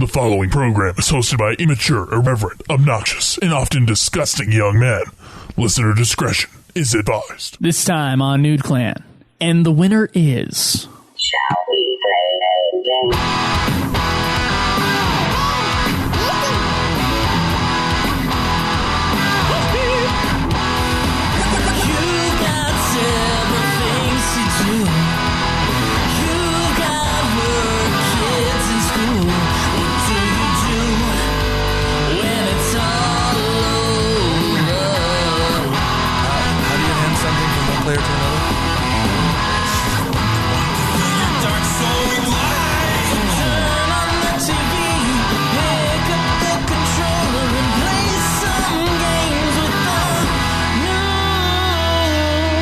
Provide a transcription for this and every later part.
The following program is hosted by immature, irreverent, obnoxious, and often disgusting young men. Listener discretion is advised. This time on Nude Clan. And the winner is... Shall we play a game? Player to another. Dark soul light. Turn on the TV, pick up the controller and play some games with the Nude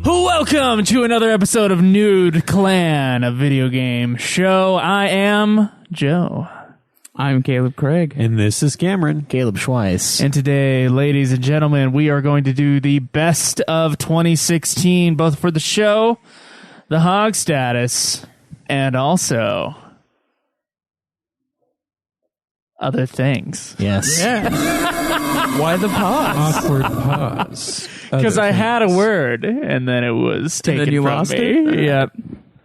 Clan. Welcome to another episode of Nude Clan, a video game show. I am Joe. I'm Caleb Craig. And this is Cameron. Caleb Schweiss. And today, ladies and gentlemen, we are going to do the best of 2016, both for the show, the Hog status, and also other things. Yes. Yeah. Why the pause? Awkward pause. Because I had a word, and then it was taken then you from lost me. it? Yep.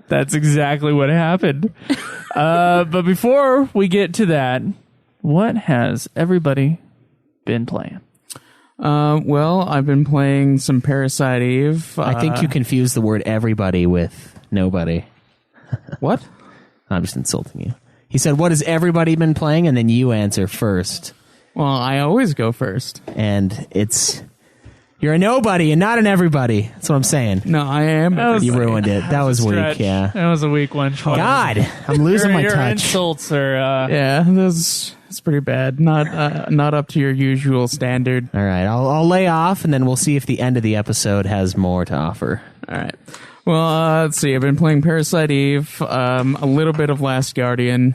That's exactly what happened. But before we get to that, what has everybody been playing? Well, I've been playing some Parasite Eve. I think you confused the word everybody with nobody. What? I'm just insulting you. He said, what has everybody been playing? And then you answer first. Well, I always go first. And you're a nobody and not an everybody. That's what I'm saying. No, I am. You ruined it. That was weak, yeah. That was a weak one. God, I'm losing my your touch. Insults are... Yeah, it's pretty bad. Not up to your usual standard. All right, I'll lay off, and then we'll see if the end of the episode has more to offer. All right. Well, let's see. I've been playing Parasite Eve, a little bit of Last Guardian,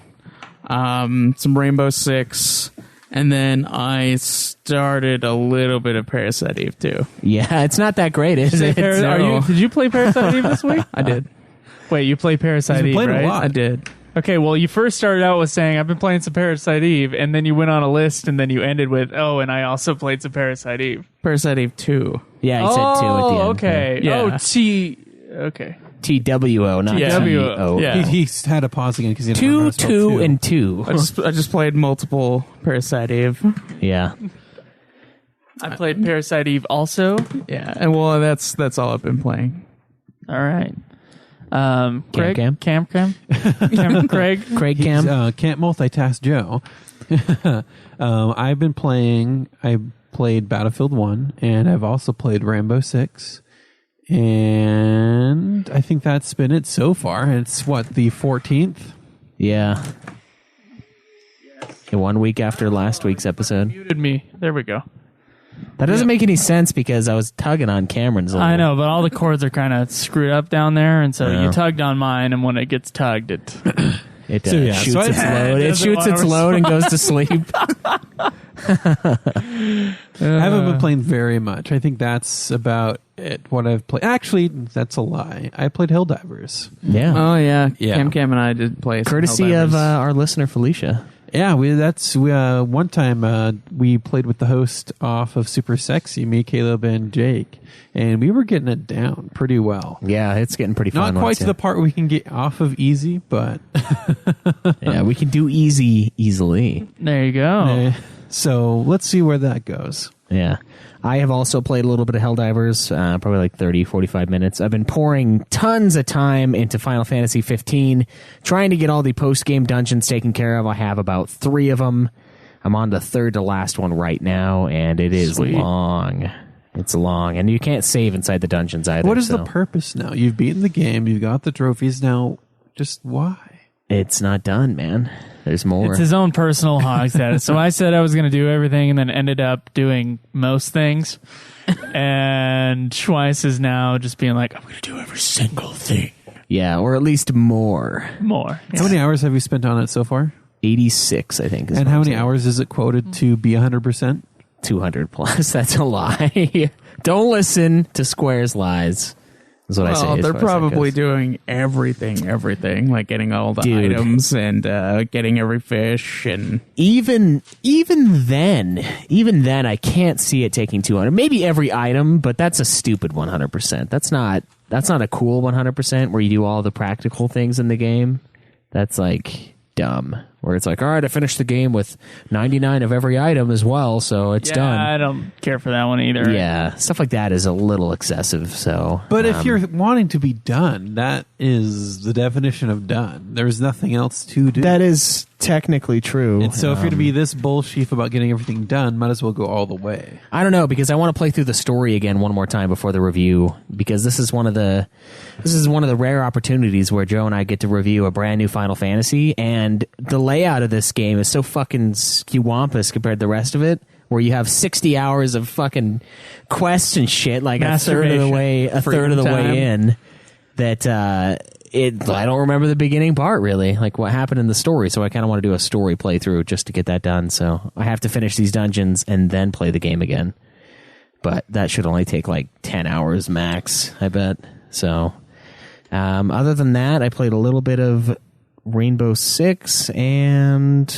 some Rainbow Six, and then I started a little bit of Parasite Eve too. Yeah, it's not that great, is it? Did you play Parasite Eve this week? I did. Wait, you played Parasite Eve, right? A lot. I did. Okay, well, you first started out with saying, I've been playing some Parasite Eve, and then you went on a list, and then you ended with, oh, and I also played some Parasite Eve. Parasite Eve 2. Yeah, he said 2 at the end. Okay. Yeah. Okay. TWO, not Yeah. TO. Yeah. He's had a pause again because he didn't remember 2, how to spell 2, and 2. I just played multiple Parasite Eve. Yeah. I played Parasite Eve also. Yeah, and well, that's all I've been playing. All right. Craig? Cam? Craig? Craig He's, Cam? can't multitask Joe. I played Battlefield 1, and I've also played Rainbow Six. And I think that's been it so far. It's the 14th? Yeah. 1 week after last week's episode. Muted me. There we go. That doesn't make any sense because I was tugging on Cameron's. I know, but all the cords are kind of screwed up down there, and so you tugged on mine, and when it gets tugged, it shoots its load. It shoots its load and goes to sleep. I haven't been playing very much. I think that's about it, what I've played. Actually, that's a lie. I played Helldivers. Yeah. Oh yeah, Yeah. Cam and I did play. some Courtesy of Helldivers. our listener, Felicia. Yeah, one time we played with the host off of Super Sexy, me, Caleb, and Jake, and we were getting it down pretty well. Yeah, it's getting pretty fun. Not quite to the part where we can get off of easy, but yeah, we can do easily. There you go. So let's see where that goes. Yeah. I have also played a little bit of Helldivers, probably like 30, 45 minutes. I've been pouring tons of time into Final Fantasy 15, trying to get all the post-game dungeons taken care of. I have about 3 of them. I'm on the third to last one right now, and it is long. It's long, and you can't save inside the dungeons either. What is the purpose now? You've beaten the game, you've got the trophies now. Just why? It's not done, man. There's more. It's his own personal hog status. So I said I was going to do everything and then ended up doing most things. And Schweiss is now just being like, I'm going to do every single thing. Yeah, or at least more. More. How many hours have you spent on it so far? 86, I think. And how many hours is it quoted to be 100%? 200 plus. That's a lie. Don't listen to Square's lies. Is what I say. Well, as they're far as that probably goes. doing everything, like getting all the Dude. items and getting every fish and Even then, I can't see it taking 200. Maybe every item, but that's a stupid 100%. That's not a cool 100% where you do all the practical things in the game. That's like dumb. Where it's like, all right, I finished the game with 99 of every item as well, so it's done. I don't care for that one either. Yeah, stuff like that is a little excessive. So, But if you're wanting to be done, that is the definition of done. There's nothing else to do. that is technically true. And so if you're to be this bullshit about getting everything done, might as well go all the way. I don't know, because I want to play through the story again one more time before the review, because this is one of the rare opportunities where Joe and I get to review a brand new Final Fantasy, and the layout of this game is so fucking skewampus compared to the rest of it, where you have 60 hours of fucking quests and shit, like a third of the way in, that I don't remember the beginning part really, like what happened in the story. So I kind of want to do a story playthrough just to get that done. So I have to finish these dungeons and then play the game again. But that should only take like 10 hours max, I bet. So other than that, I played a little bit of Rainbow Six, and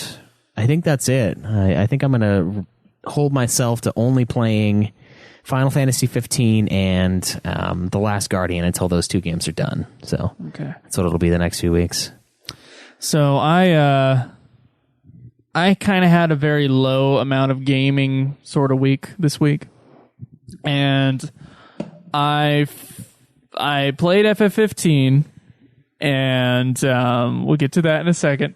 I think that's it. I think I'm going to hold myself to only playing Final Fantasy 15 and The Last Guardian until those two games are done. So Okay. that's what it'll be the next few weeks. So I kind of had a very low amount of gaming sort of week this week, and I played FF15, and we'll get to that in a second.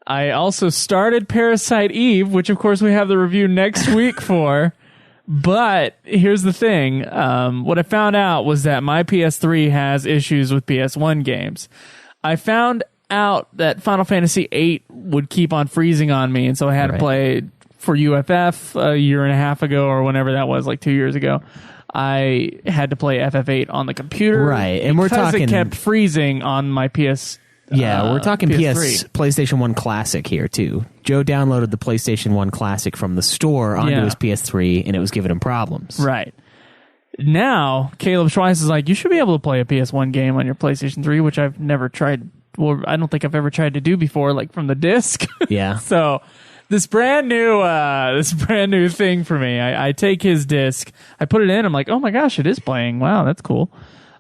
I also started Parasite Eve, which of course we have the review next week for. But here's the thing. What I found out was that my PS3 has issues with PS1 games. I found out that Final Fantasy VIII would keep on freezing on me, and so I had to play for UFF a year and a half ago, or whenever that was, like 2 years ago. I had to play FF8 on the computer. Right, and we're because talking- it kept freezing on my PS. Yeah, we're talking PS3. PlayStation 1 Classic here, too. Joe downloaded the PlayStation 1 Classic from the store onto his PS3, and it was giving him problems. Right. Now, Caleb Schweiss is like, you should be able to play a PS1 game on your PlayStation 3, which I've never tried. Well, I don't think I've ever tried to do before, like from the disc. Yeah. So this brand new thing for me. I take his disc, I put it in, I'm like, oh my gosh, it is playing. Wow, that's cool.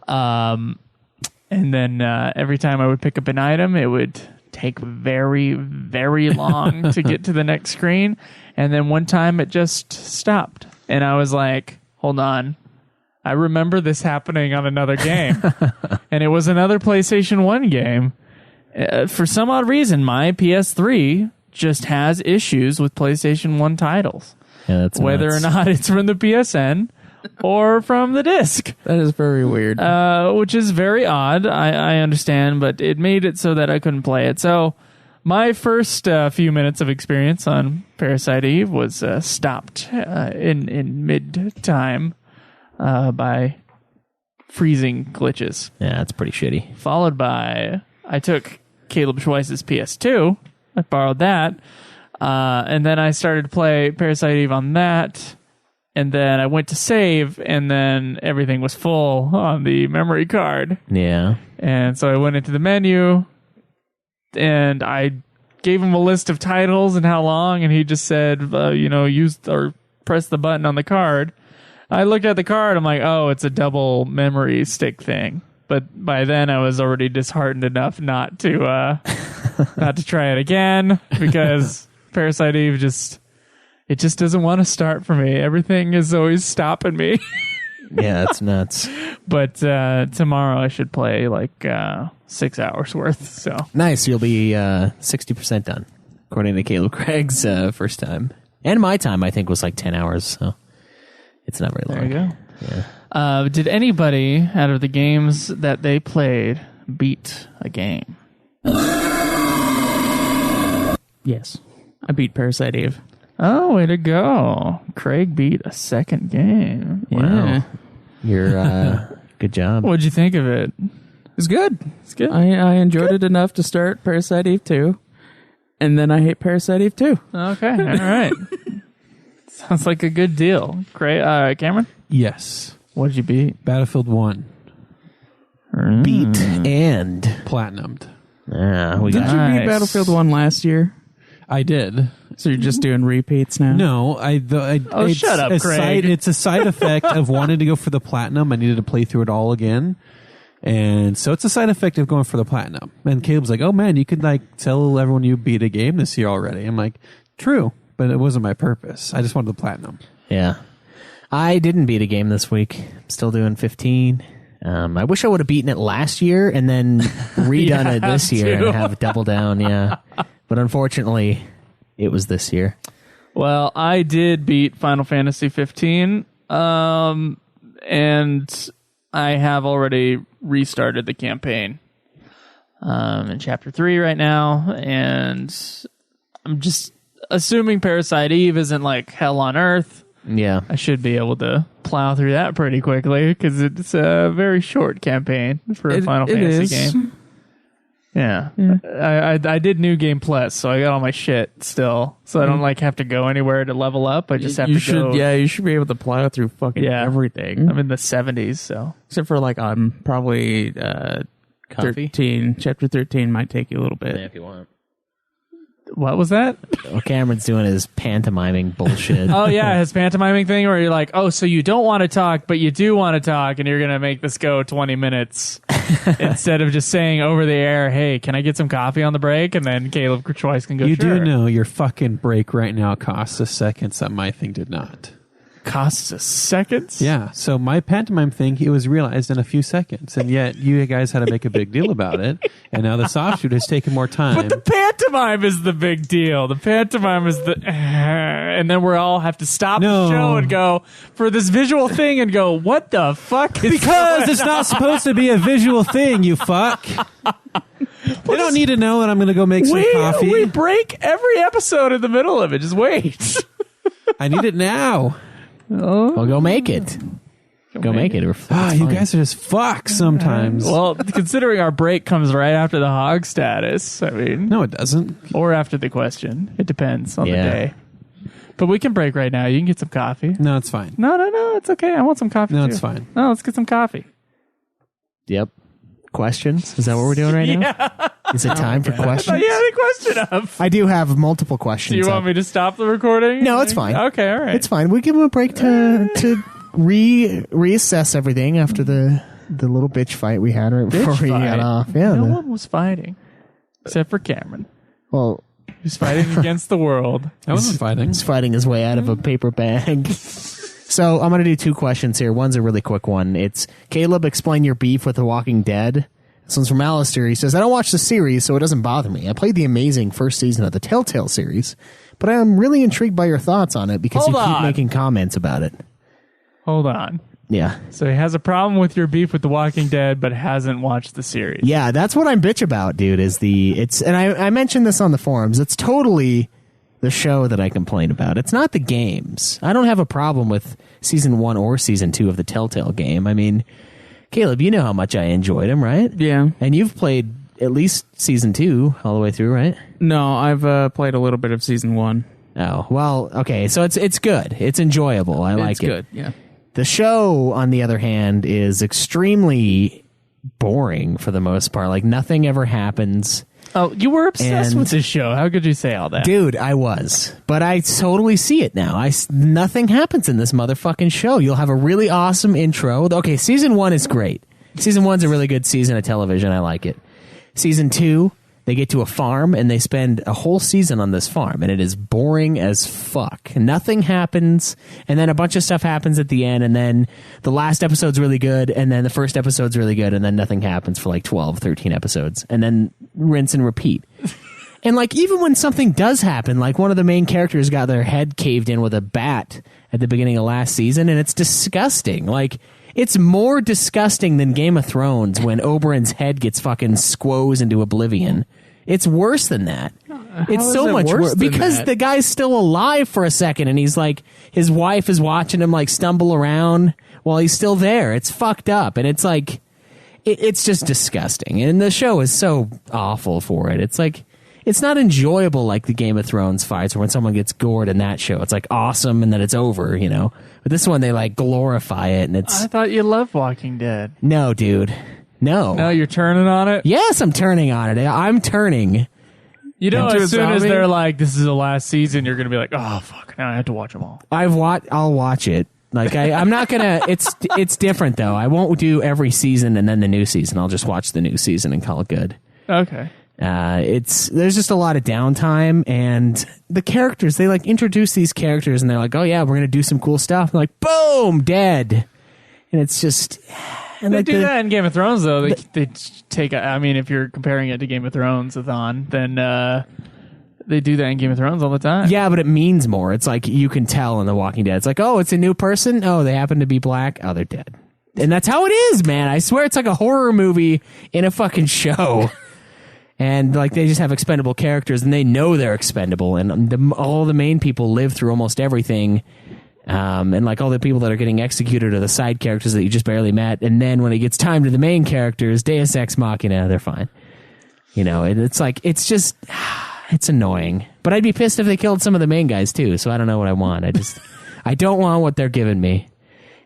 And then every time I would pick up an item, it would take very, very long to get to the next screen. And then one time it just stopped. And I was like, hold on. I remember this happening on another game. And it was another PlayStation 1 game. For some odd reason, my PS3 just has issues with PlayStation 1 titles. Yeah, that's Whether nuts. or not it's from the PSN or from the disc. that is very weird. Which is very odd. I understand, but it made it so that I couldn't play it. So my first few minutes of experience on Parasite Eve was stopped in mid-time by freezing glitches. Yeah, that's pretty shitty. Followed by, I took Caleb Schweiss's PS2. I borrowed that. And then I started to play Parasite Eve on that. And then I went to save, and then everything was full on the memory card. Yeah. And so I went into the menu, and I gave him a list of titles and how long, and he just said, use or press the button on the card. I looked at the card, I'm like, oh, it's a double memory stick thing. But by then I was already disheartened enough not to try it again, because Parasite Eve just doesn't want to start for me. Everything is always stopping me. Yeah, that's nuts. But tomorrow I should play like 6 hours worth. So Nice. You'll be 60% done, according to Caleb Craig's first time. And my time, I think, was like 10 hours. So it's not very long. there you go. Did anybody out of the games that they played beat a game? Yes. I beat Parasite Eve. Oh, way to go. Craig beat a second game. Yeah. You're good job. What'd you think of it? It's good. It's good. I enjoyed it enough to start Parasite Eve 2. And then I hate Parasite Eve 2. Okay, all right. Sounds like a good deal. Craig, Cameron, Yes. what'd you beat? Battlefield 1. beat and Platinumed. we Did got you beat Nice. Battlefield 1 last year? I did. So you're just doing repeats now? No, Oh, it's shut up, a Craig. it's a side effect of wanting to go for the platinum. I needed to play through it all again. And so it's a side effect of going for the platinum. And Caleb's like, oh man, you could like tell everyone you beat a game this year already. I'm like, true, but it wasn't my purpose. I just wanted the platinum. Yeah. I didn't beat a game this week. I'm still doing 15. I wish I would have beaten it last year and then redone it this year to. and have double down, yeah. But unfortunately, it was this year. Well, I did beat Final Fantasy 15, and I have already restarted the campaign. In Chapter 3 right now, and I'm just assuming Parasite Eve isn't like hell on earth. Yeah. I should be able to plow through that pretty quickly because it's a very short campaign for a Final Fantasy game. Yeah. I did New Game Plus, so I got all my shit still. So I don't like have to go anywhere to level up. I just have you to should, go. Yeah, you should be able to plow through fucking everything. I'm in the 70s, so. Except for like I'm probably Coffee? 13. Chapter 13 might take you a little bit. If you want. What was that? Well, Cameron's doing his pantomiming bullshit. Oh, yeah, his pantomiming thing where you're like, oh, so you don't want to talk, but you do want to talk, and you're going to make this go 20 minutes instead of just saying over the air, hey, can I get some coffee on the break? And then Caleb Twice can go, You sure. do know your fucking break right now costs us seconds that my thing did not. Costs us seconds? Yeah, so my pantomime thing, it was realized in a few seconds, and yet you guys had to make a big deal about it, and now this offshoot has taken more time. But the pantomime is the big deal. The pantomime is the... and then we all have to stop the show and go for this visual thing and go, what the fuck is Because it's not supposed to be a visual thing, you fuck. They don't need to know that I'm going to go make some coffee. We break every episode in the middle of it. Just wait. I need it now. Well, go make it. Go make it. You Fine. guys are just fucks sometimes. Well, considering our break comes right after the hog status, I mean, No, it doesn't. or after the question. It depends on Yeah. the day. But we can break right now. You can get some coffee. No, it's fine. No, it's okay. I want some coffee. No, too. it's fine. No, let's get some coffee. Yep. Questions? Is that what we're doing right now? Is it time for questions? You had a question up. I do have multiple questions. Do you want up. me to stop the recording? No, it's fine. Okay, all right. It's fine. We give him a break to reassess everything after the little bitch fight we had right before we got off. Yeah. No one was fighting except for Cameron. Well, He's fighting against the world. I wasn't fighting. he's fighting his way out of a paper bag. So I'm going to do two questions here. One's a really quick one. It's, Caleb, explain your beef with The Walking Dead. This one's from Alistair. He says, I don't watch the series, so it doesn't bother me. I played the amazing first season of the Telltale series, but I am really intrigued by your thoughts on it because Hold you keep on. making comments about it. Hold on. Yeah. So he has a problem with your beef with The Walking Dead, but hasn't watched the series. Yeah, that's what I'm bitch about, dude, and I mentioned this on the forums. It's totally the show that I complain about. It's not the games. I don't have a problem with season 1 or season 2 of the Telltale game. I mean, Caleb, you know how much I enjoyed them, right? Yeah. And you've played at least season 2 all the way through, right? No, I've played a little bit of season 1. Oh, well, okay. So it's good. It's enjoyable. I like It's it. good, yeah. The show, on the other hand, is extremely boring for the most part. Like, nothing ever happens. Oh, you were obsessed And- with this show. How could you say all that? Dude, I was. But I totally see it now. Nothing happens in this motherfucking show. You'll have a really awesome intro. Okay, season 1 is great. Season 1's a really good season of television. I like it. Season 2, they get to a farm and they spend a whole season on this farm, and it is boring as fuck. Nothing happens, and then a bunch of stuff happens at the end, and then the last episode's really good, and then the first episode's really good, and then nothing happens for like 12, 13 episodes, and then rinse and repeat. And like, even when something does happen, like one of the main characters got their head caved in with a bat at the beginning of last season, and it's disgusting. Like, it's more disgusting than Game of Thrones when Oberyn's head gets fucking squoze into oblivion. It's worse than that. It's is so it much worse worse than because that? the guy's still alive for a second, and he's like, his wife is watching him like stumble around while he's still there. It's fucked up, and it's like, it's just disgusting. And the show is so awful for it. It's like, it's not enjoyable like the Game of Thrones fights, or when someone gets gored in that show. It's like awesome, and then it's over, you know. But this one, they like glorify it, and it's I thought you loved Walking Dead. no, dude. No. No, you're turning on it. Yes, I'm turning on it. I'm turning. You know, Into a as soon as zombie? they're like, "This is the last season," you're gonna be like, "Oh fuck, now I have to watch them all." I'll watch it. Like I'm not gonna. It's different though. I won't do every season and then the new season. I'll just watch the new season and call it good. Okay. There's just a lot of downtime, and the characters, they like introduce these characters and they're like, oh yeah, we're gonna do some cool stuff. And like, boom, dead. And it's just, and They like do that in Game of Thrones, though. They take. I mean, if you're comparing it to Game of Thrones, Athon, then they do that in Game of Thrones all the time. yeah, but it means more. It's like you can tell in The Walking Dead. It's like, oh, it's a new person. Oh, they happen to be black. Oh, they're dead. And that's how it is, man. I swear it's like a horror movie in a fucking show. And like they just have expendable characters, and they know they're expendable, and all the main people live through almost everything, and like all the people that are getting executed are the side characters that you just barely met. And then when it gets time to the main characters, Deus Ex Machina, they're fine. You know, and it's like it's just it's annoying. But I'd be pissed if they killed some of the main guys too. So I don't know what I want. I don't want what they're giving me.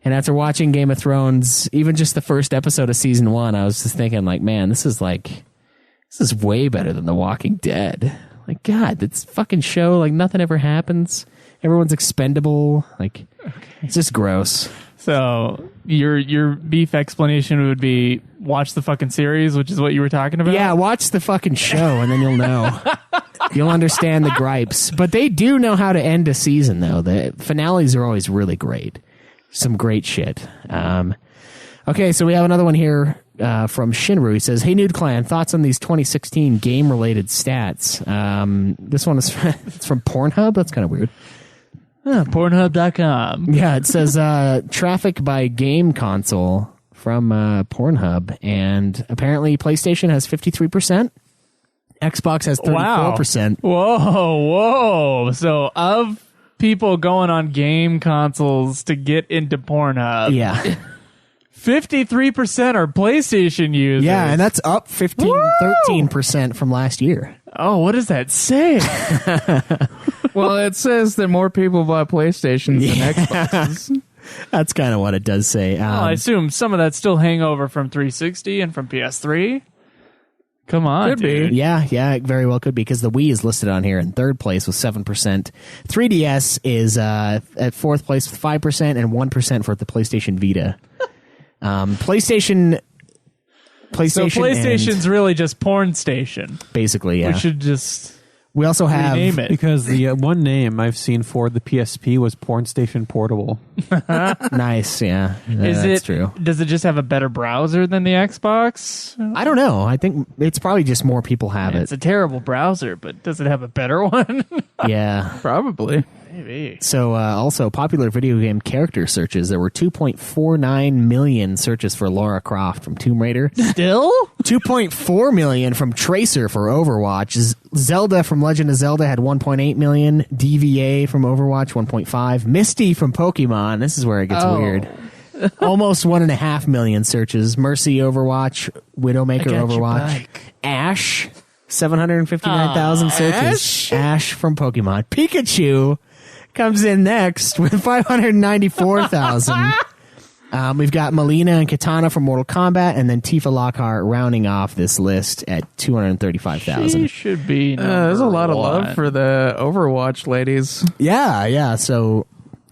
And after watching Game of Thrones, even just the first episode of season 1, I was just thinking like, man, this is way better than The Walking Dead. Like, God, this fucking show, like, nothing ever happens. Everyone's expendable. Like, it's just gross. So your beef explanation would be watch the fucking series, which is what you were talking about. Yeah, watch the fucking show, and then you'll know. You'll understand the gripes. But they do know how to end a season, though. The finales are always really great. Some great shit. Okay, so we have another one here from Shinru. He says, hey, Nude Clan, thoughts on these 2016 game-related stats? This one is it's from Pornhub. That's kind of weird. Pornhub.com. Yeah, it says traffic by game console from Pornhub, and apparently PlayStation has 53%. Xbox has 34%. Whoa. So of people going on game consoles to get into Pornhub, Yeah. 53% are PlayStation users. Yeah, and that's up 13% from last year. Oh, what does that say? Well, it says that more people buy PlayStations than Xboxes. That's kind of what it does say. Well, I assume some of that's still hangover from 360 and from PS3. Come on, Could be. dude. Yeah, it very well could be, because the Wii is listed on here in third place with 7%. 3DS is at fourth place with 5% and 1% for the PlayStation Vita. PlayStation. So PlayStation's really just porn station. Basically, yeah. We should just We also have rename it. Because the one name I've seen for the PSP was Porn Station Portable. nice, yeah. Is that's it true. Does it just have a better browser than the Xbox? I don't know. I think it's probably just more people have It's it. a terrible browser, but does it have a better one? Yeah. Probably. Maybe. So, also, popular video game character searches. There were 2.49 million searches for Lara Croft from Tomb Raider. Still? 2.4 million from Tracer for Overwatch. Zelda from Legend of Zelda had 1.8 million. DVA from Overwatch, 1.5. Misty from Pokemon. This is where it gets weird. Almost 1.5 million searches. Mercy Overwatch. Widowmaker I got your Overwatch. bike. Ash. 759,000 searches. Ash from Pokemon. Pikachu comes in next with 594,000. We've got Melina and Katana from Mortal Kombat, and then Tifa Lockhart rounding off this list at 235,000. She should be. There's a lot of one. love for the Overwatch ladies. Yeah. So,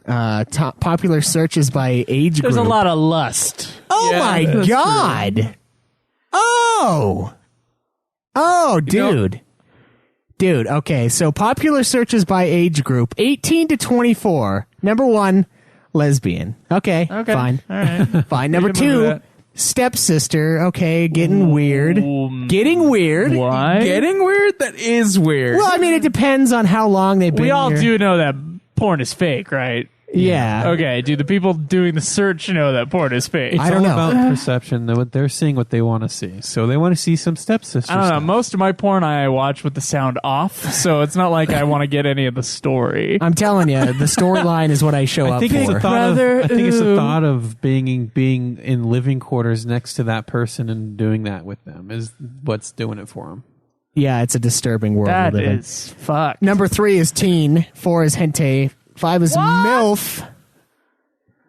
top popular searches by age There's group. a lot of lust. Oh Yeah, my that's god! Oh, dude. Dude, okay, so popular searches by age group, 18 to 24. Number 1, lesbian. Okay, fine. All right. Fine. Number can move 2, that. stepsister. Okay, getting weird. Getting weird. Why? Getting weird? That is weird. Well, I mean, it depends on how long they've been We all here. do know that porn is fake, right? Yeah. Okay, do the people doing the search know that porn is fake? I don't It's all know. about perception. They're seeing what they want to see. So they want to see some stepsisters. I don't know. Most of my porn I watch with the sound off, so it's not like I want to get any of the story. I'm telling you, the storyline is what I show I up think for. it's the thought Brother, of. I think it's the ooh. thought of being in living quarters next to that person and doing that with them is what's doing it for them. Yeah, it's a disturbing world That we live in. is fucked. Number 3 is teen. 4 is hentai. 5 is MILF.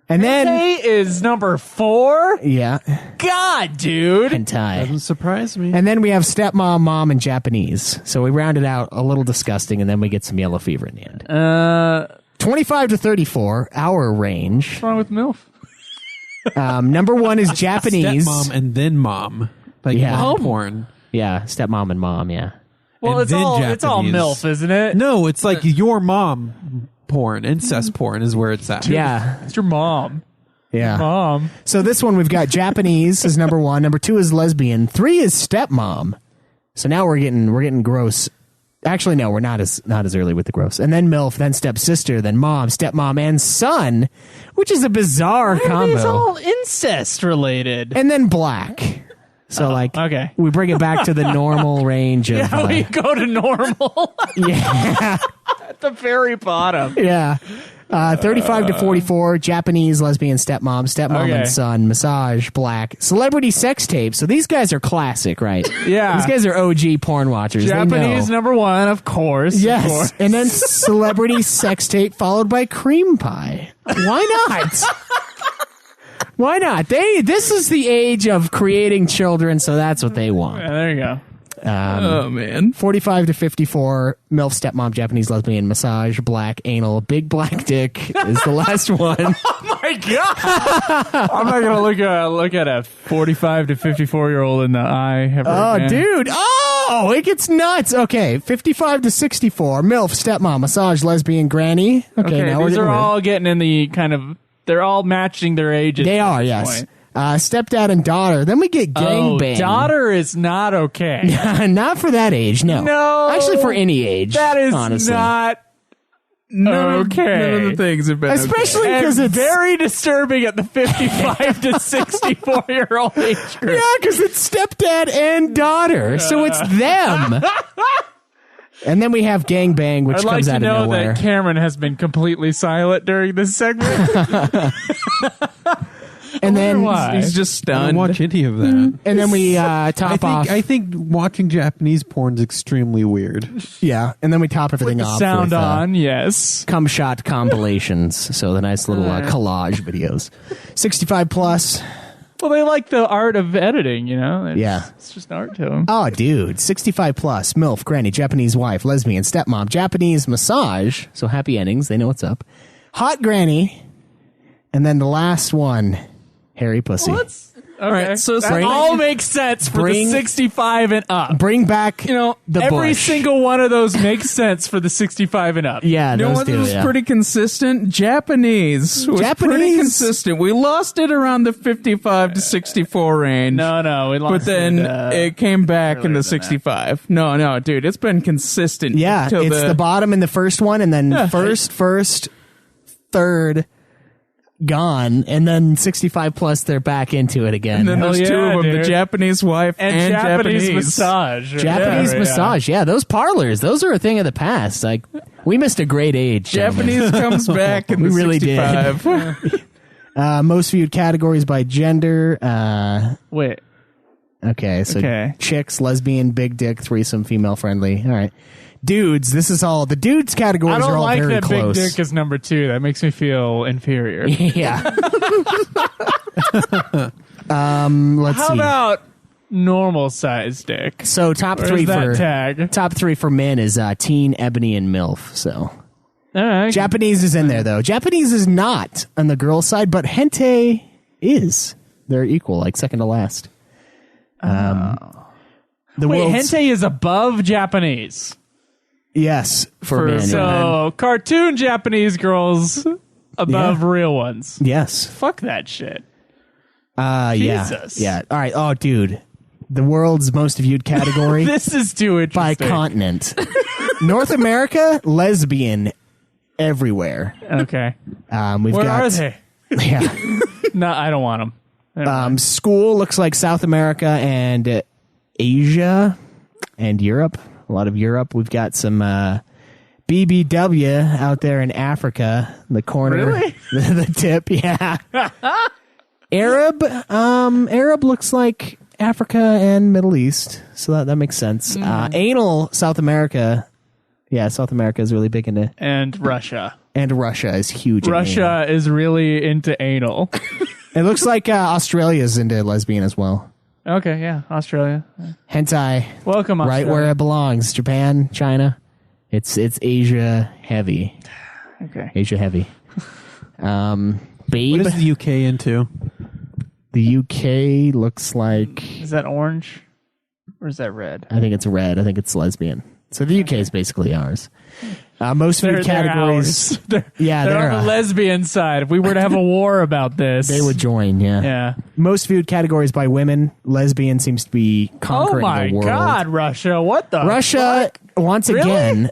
And then Hentai is number 4? yeah, God, dude. hentai. Doesn't surprise me. And then we have stepmom, mom, and Japanese. So we round it out a little disgusting, and then we get some yellow fever in the end. 25 to 34, our range. What's wrong with MILF? Number 1 is Japanese. Stepmom and then mom. Like Yeah. mom porn. Yeah, stepmom and mom, yeah. Well, And it's then all Japanese. MILF, isn't it? No, it's like your mom porn. Incest porn is where it's at. Yeah, It's your mom. yeah. Mom. So this one we've got Japanese is number 1. Number 2 is lesbian. 3 is stepmom. So now we're getting gross. Actually, no, we're not as early with the gross. And then MILF, then stepsister, then mom, stepmom, and son, which is a bizarre combo. It's all incest related. And then black. So okay. we bring it back to the normal range of How we go to normal yeah, at the very bottom. yeah. 35 to 44, Japanese, lesbian, stepmom Okay. and son, massage, black, celebrity sex tape. So these guys are classic, right? Yeah. These guys are OG porn watchers. They Japanese know. number 1, of course. Yes. Of course. And then celebrity sex tape followed by cream pie. Why not? Why not? This is the age of creating children, so that's what they want. Yeah, there you go. Oh man. 45 to 54, MILF, stepmom, Japanese, lesbian, massage, black, anal, big black dick is the last one. My God. I'm not gonna look at a 45 to 54-year-old in the eye ever Oh, again. dude. Oh, it gets nuts. Okay, 55 to 64, MILF, stepmom, massage, lesbian, granny. Okay, now we're these getting are weird. all getting in the kind of. They're all matching their ages. They at are, this yes. point. Stepdad and daughter. Then we get gangbang. daughter is not okay. Not for that age, no. No. Actually, for any age. That is honestly. not okay. None of the things have been Especially And because it's very disturbing at the 55 to 64-year-old age group. Yeah, because it's stepdad and daughter, so it's them. And then we have gangbang, which I'd like comes to out of know nowhere. that Cameron has been completely silent during this segment. And then why. He's just I don't stunned. watch any of that. and then we top off. I think watching Japanese porn's extremely weird. Yeah, and then we top everything The off sound with on, yes. cum shot compilations. So the nice little collage videos. 65 plus. Well, they like the art of editing, you know? Yeah. It's just art to them. Oh, dude. 65 plus. MILF, granny, Japanese wife, lesbian, stepmom, Japanese massage. So happy endings. They know what's up. Hot granny. And then the last one, hairy pussy. All right, so that bring- all makes sense for bring- the 65 and up. Bring back You know, the every bush. single one of those makes sense for the 65 and up. Yeah, You know those what do, was yeah. pretty consistent? Japanese was pretty Japanese? consistent. We lost it around the 55 to 64 range. No, we lost But then it came back in earlier the than 65. No, dude, it's been consistent. Yeah, till it's the bottom in the first one, and then Yeah. first, third, gone, and then 65 plus, they're back into it again. And then Hell there's two yeah, of them, the dude. Japanese wife and, Japanese massage. Japanese Yeah, massage, yeah, those parlors, those are a thing of the past. Like, we missed a great age. gentlemen. Japanese comes back in We the really did. 65. Most viewed categories by gender. Wait. Okay, so Okay. chicks, lesbian, big dick, threesome, female friendly. All right. Dudes, this is all, the dudes categories I are don't all like very that close. big dick is number 2. That makes me feel inferior. Yeah. Let's How see. about normal size dick? So top Where's three that for tag? top three for men is teen, ebony, and milf. So All right. Japanese is in there though. Japanese is not on the girl side, but hentai is. They're equal, like second to last. The Wait, world's- hentai is above Japanese. yes, for men. So cartoon Japanese girls above real ones. yes. Fuck that shit. Yeah. Jesus. Yeah. All right. Oh, dude. The world's most viewed category This is too by interesting. continent. North America, lesbian everywhere. Okay. We've Where got are they? Yeah. No, I don't want them. School looks like South America and Asia and Europe. A lot of Europe. We've got some BBW out there in Africa, the corner, Really? the tip. Yeah. Arab looks like Africa and Middle East, so that makes sense. Anal, South America. Yeah, South America is really big into. And Russia. And Russia is huge. in Russia is really into anal. anal. It looks like Australia's into lesbian as well. Okay, yeah, Australia. Hentai, Welcome, right Australia. where it belongs. Japan, China. It's Asia heavy. Okay. Asia heavy. Babe. What is the UK into? The UK looks like, Is that orange? Or is that red? I think it's red. I think it's lesbian. So the UK is basically ours. Most They're food categories. ours. They're they're on the lesbian side. If we were to have a war about this, they would join, yeah. Yeah. Most viewed categories by women, lesbian seems to be Oh conquering my the world. God, Russia! What the Russia, fuck? once Really?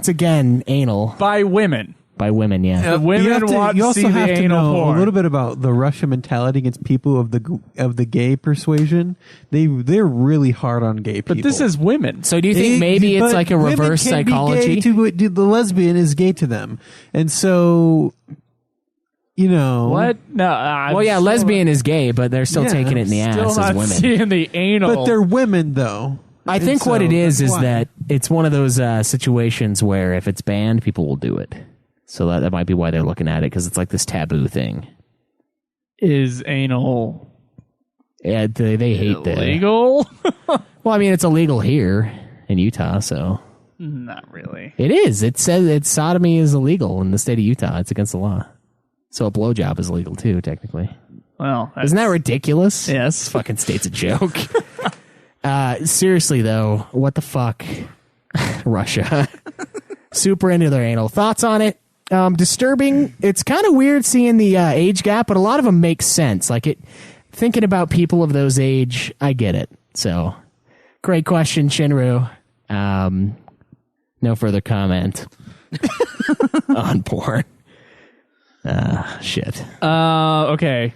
again, anal By women. by women, yeah. The women want you to also see the have to anal know porn. a little bit about the Russian mentality against people of the gay persuasion. They're really hard on gay people. But this is women. So do you think maybe it's But like a women reverse can be psychology? gay to the lesbian is gay to them, and so What? No. I'm Well, yeah, still- lesbian is gay, but they're still Yeah, taking it in the Still ass not as women. seeing the anal. But they're women though. I And think what so it is that's why. that it's one of those situations where if it's banned, people will do it. So that might be why they're looking at it, because it's like this taboo thing. is anal Yeah, they hate that. illegal? Well, I mean, it's illegal here in Utah, so Not really. it is. It says sodomy is illegal in the state of Utah. It's against the law. So a blowjob is illegal too, technically. Well, Isn't that ridiculous? Yes. This fucking state's a joke. Seriously though, what the fuck? Russia. Super into their anal. Thoughts on it? Disturbing. It's kind of weird seeing the age gap, but a lot of them make sense. Like it, thinking about people of those age, I get it. So, great question, Shinru. No further comment on porn. Shit. Okay.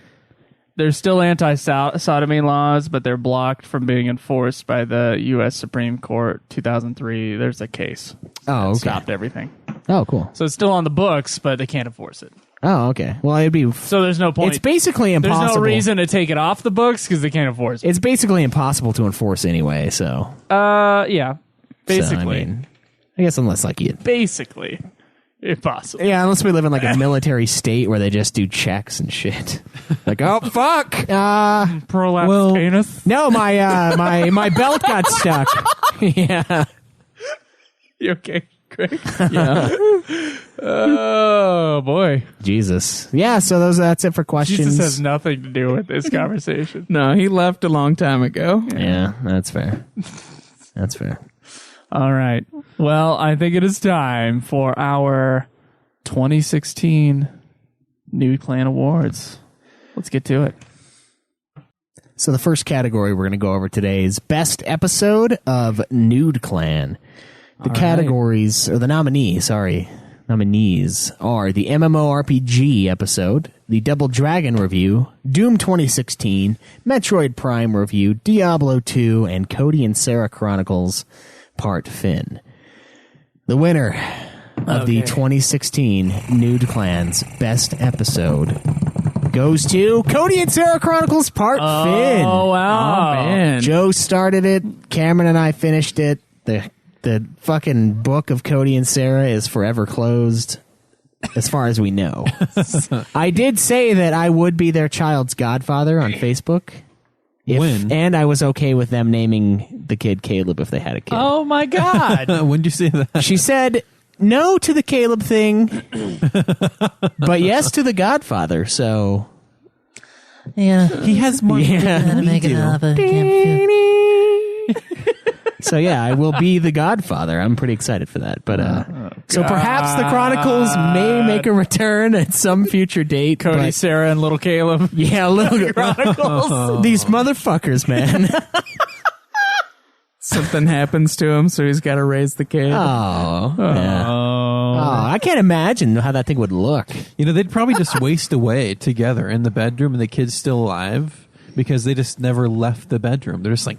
There's still anti-sodomy laws, but they're blocked from being enforced by the U.S. Supreme Court. 2003. There's a case. Oh, okay. Stopped everything. Oh, cool. So it's still on the books, but they can't enforce it. Oh, okay. Well, it'd be. So there's no point. It's basically impossible. There's no reason to take it off the books because they can't enforce it. It's basically impossible to enforce anyway. So, Yeah. Basically. So, I mean, I guess unless like you. Basically. Impossible. Yeah, unless we live in like a military state where they just do checks and shit. Like, oh fuck! Prolapse Well- anus. No, my belt got stuck. Yeah. You okay, Greg? Yeah. Oh boy. Jesus. Yeah. So that's it for questions. Jesus has nothing to do with this conversation. No, he left a long time ago. Yeah, that's fair. That's fair. All right. Well, I think it is time for our 2016 Nude Clan Awards. Let's get to it. So the first category we're going to go over today is Best Episode of Nude Clan. The categories, or the nominees are the MMORPG episode, the Double Dragon review, Doom 2016, Metroid Prime review, Diablo 2, and Cody and Sarah Chronicles Part Fin. The winner of the 2016 Nude Clan's Best Episode goes to Cody and Sarah Chronicles Part Fin. Oh, wow. Man. Joe started it. Cameron and I finished it. The fucking book of Cody and Sarah is forever closed, as far as we know. I did say that I would be their child's godfather on Facebook. And I was okay with them naming the kid Caleb if they had a kid. Oh, my God. When did you say that? She said no to the Caleb thing, but yes to the godfather. So Yeah. He has more Yeah. than we Make it do. happen. So yeah, I will be the godfather. I'm pretty excited for that. But so perhaps the Chronicles may make a return at some future date. Cody, but- Sarah, and little Caleb. yeah, little Chronicles. These motherfuckers, man. Something happens to him, so he's got to raise the kid. Oh, yeah. Oh, I can't imagine how that thing would look. You know, they'd probably just waste away together in the bedroom and the kid's still alive because they just never left the bedroom. They're just like,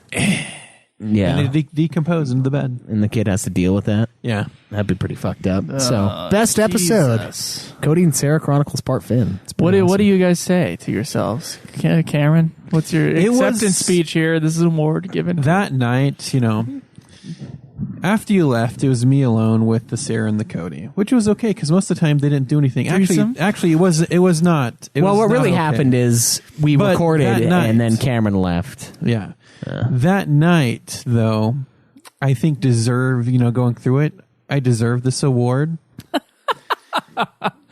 Yeah, and they decompose into the bed. and the kid has to deal with that. Yeah. That'd be pretty fucked up. So, best episode, Cody and Sarah Chronicles Part Fin. It's pretty What do awesome. you guys say to yourselves? Cameron, what's your It was- acceptance speech here? This is an award given. That night, you know, After you left, it was me alone with the Sarah and the Cody, which was okay because most of the time they didn't do anything. Actually, it was not. Well, what really okay. happened is we But recorded that night- and then Cameron left. Yeah. That night, though, I think going through it, I deserve this award.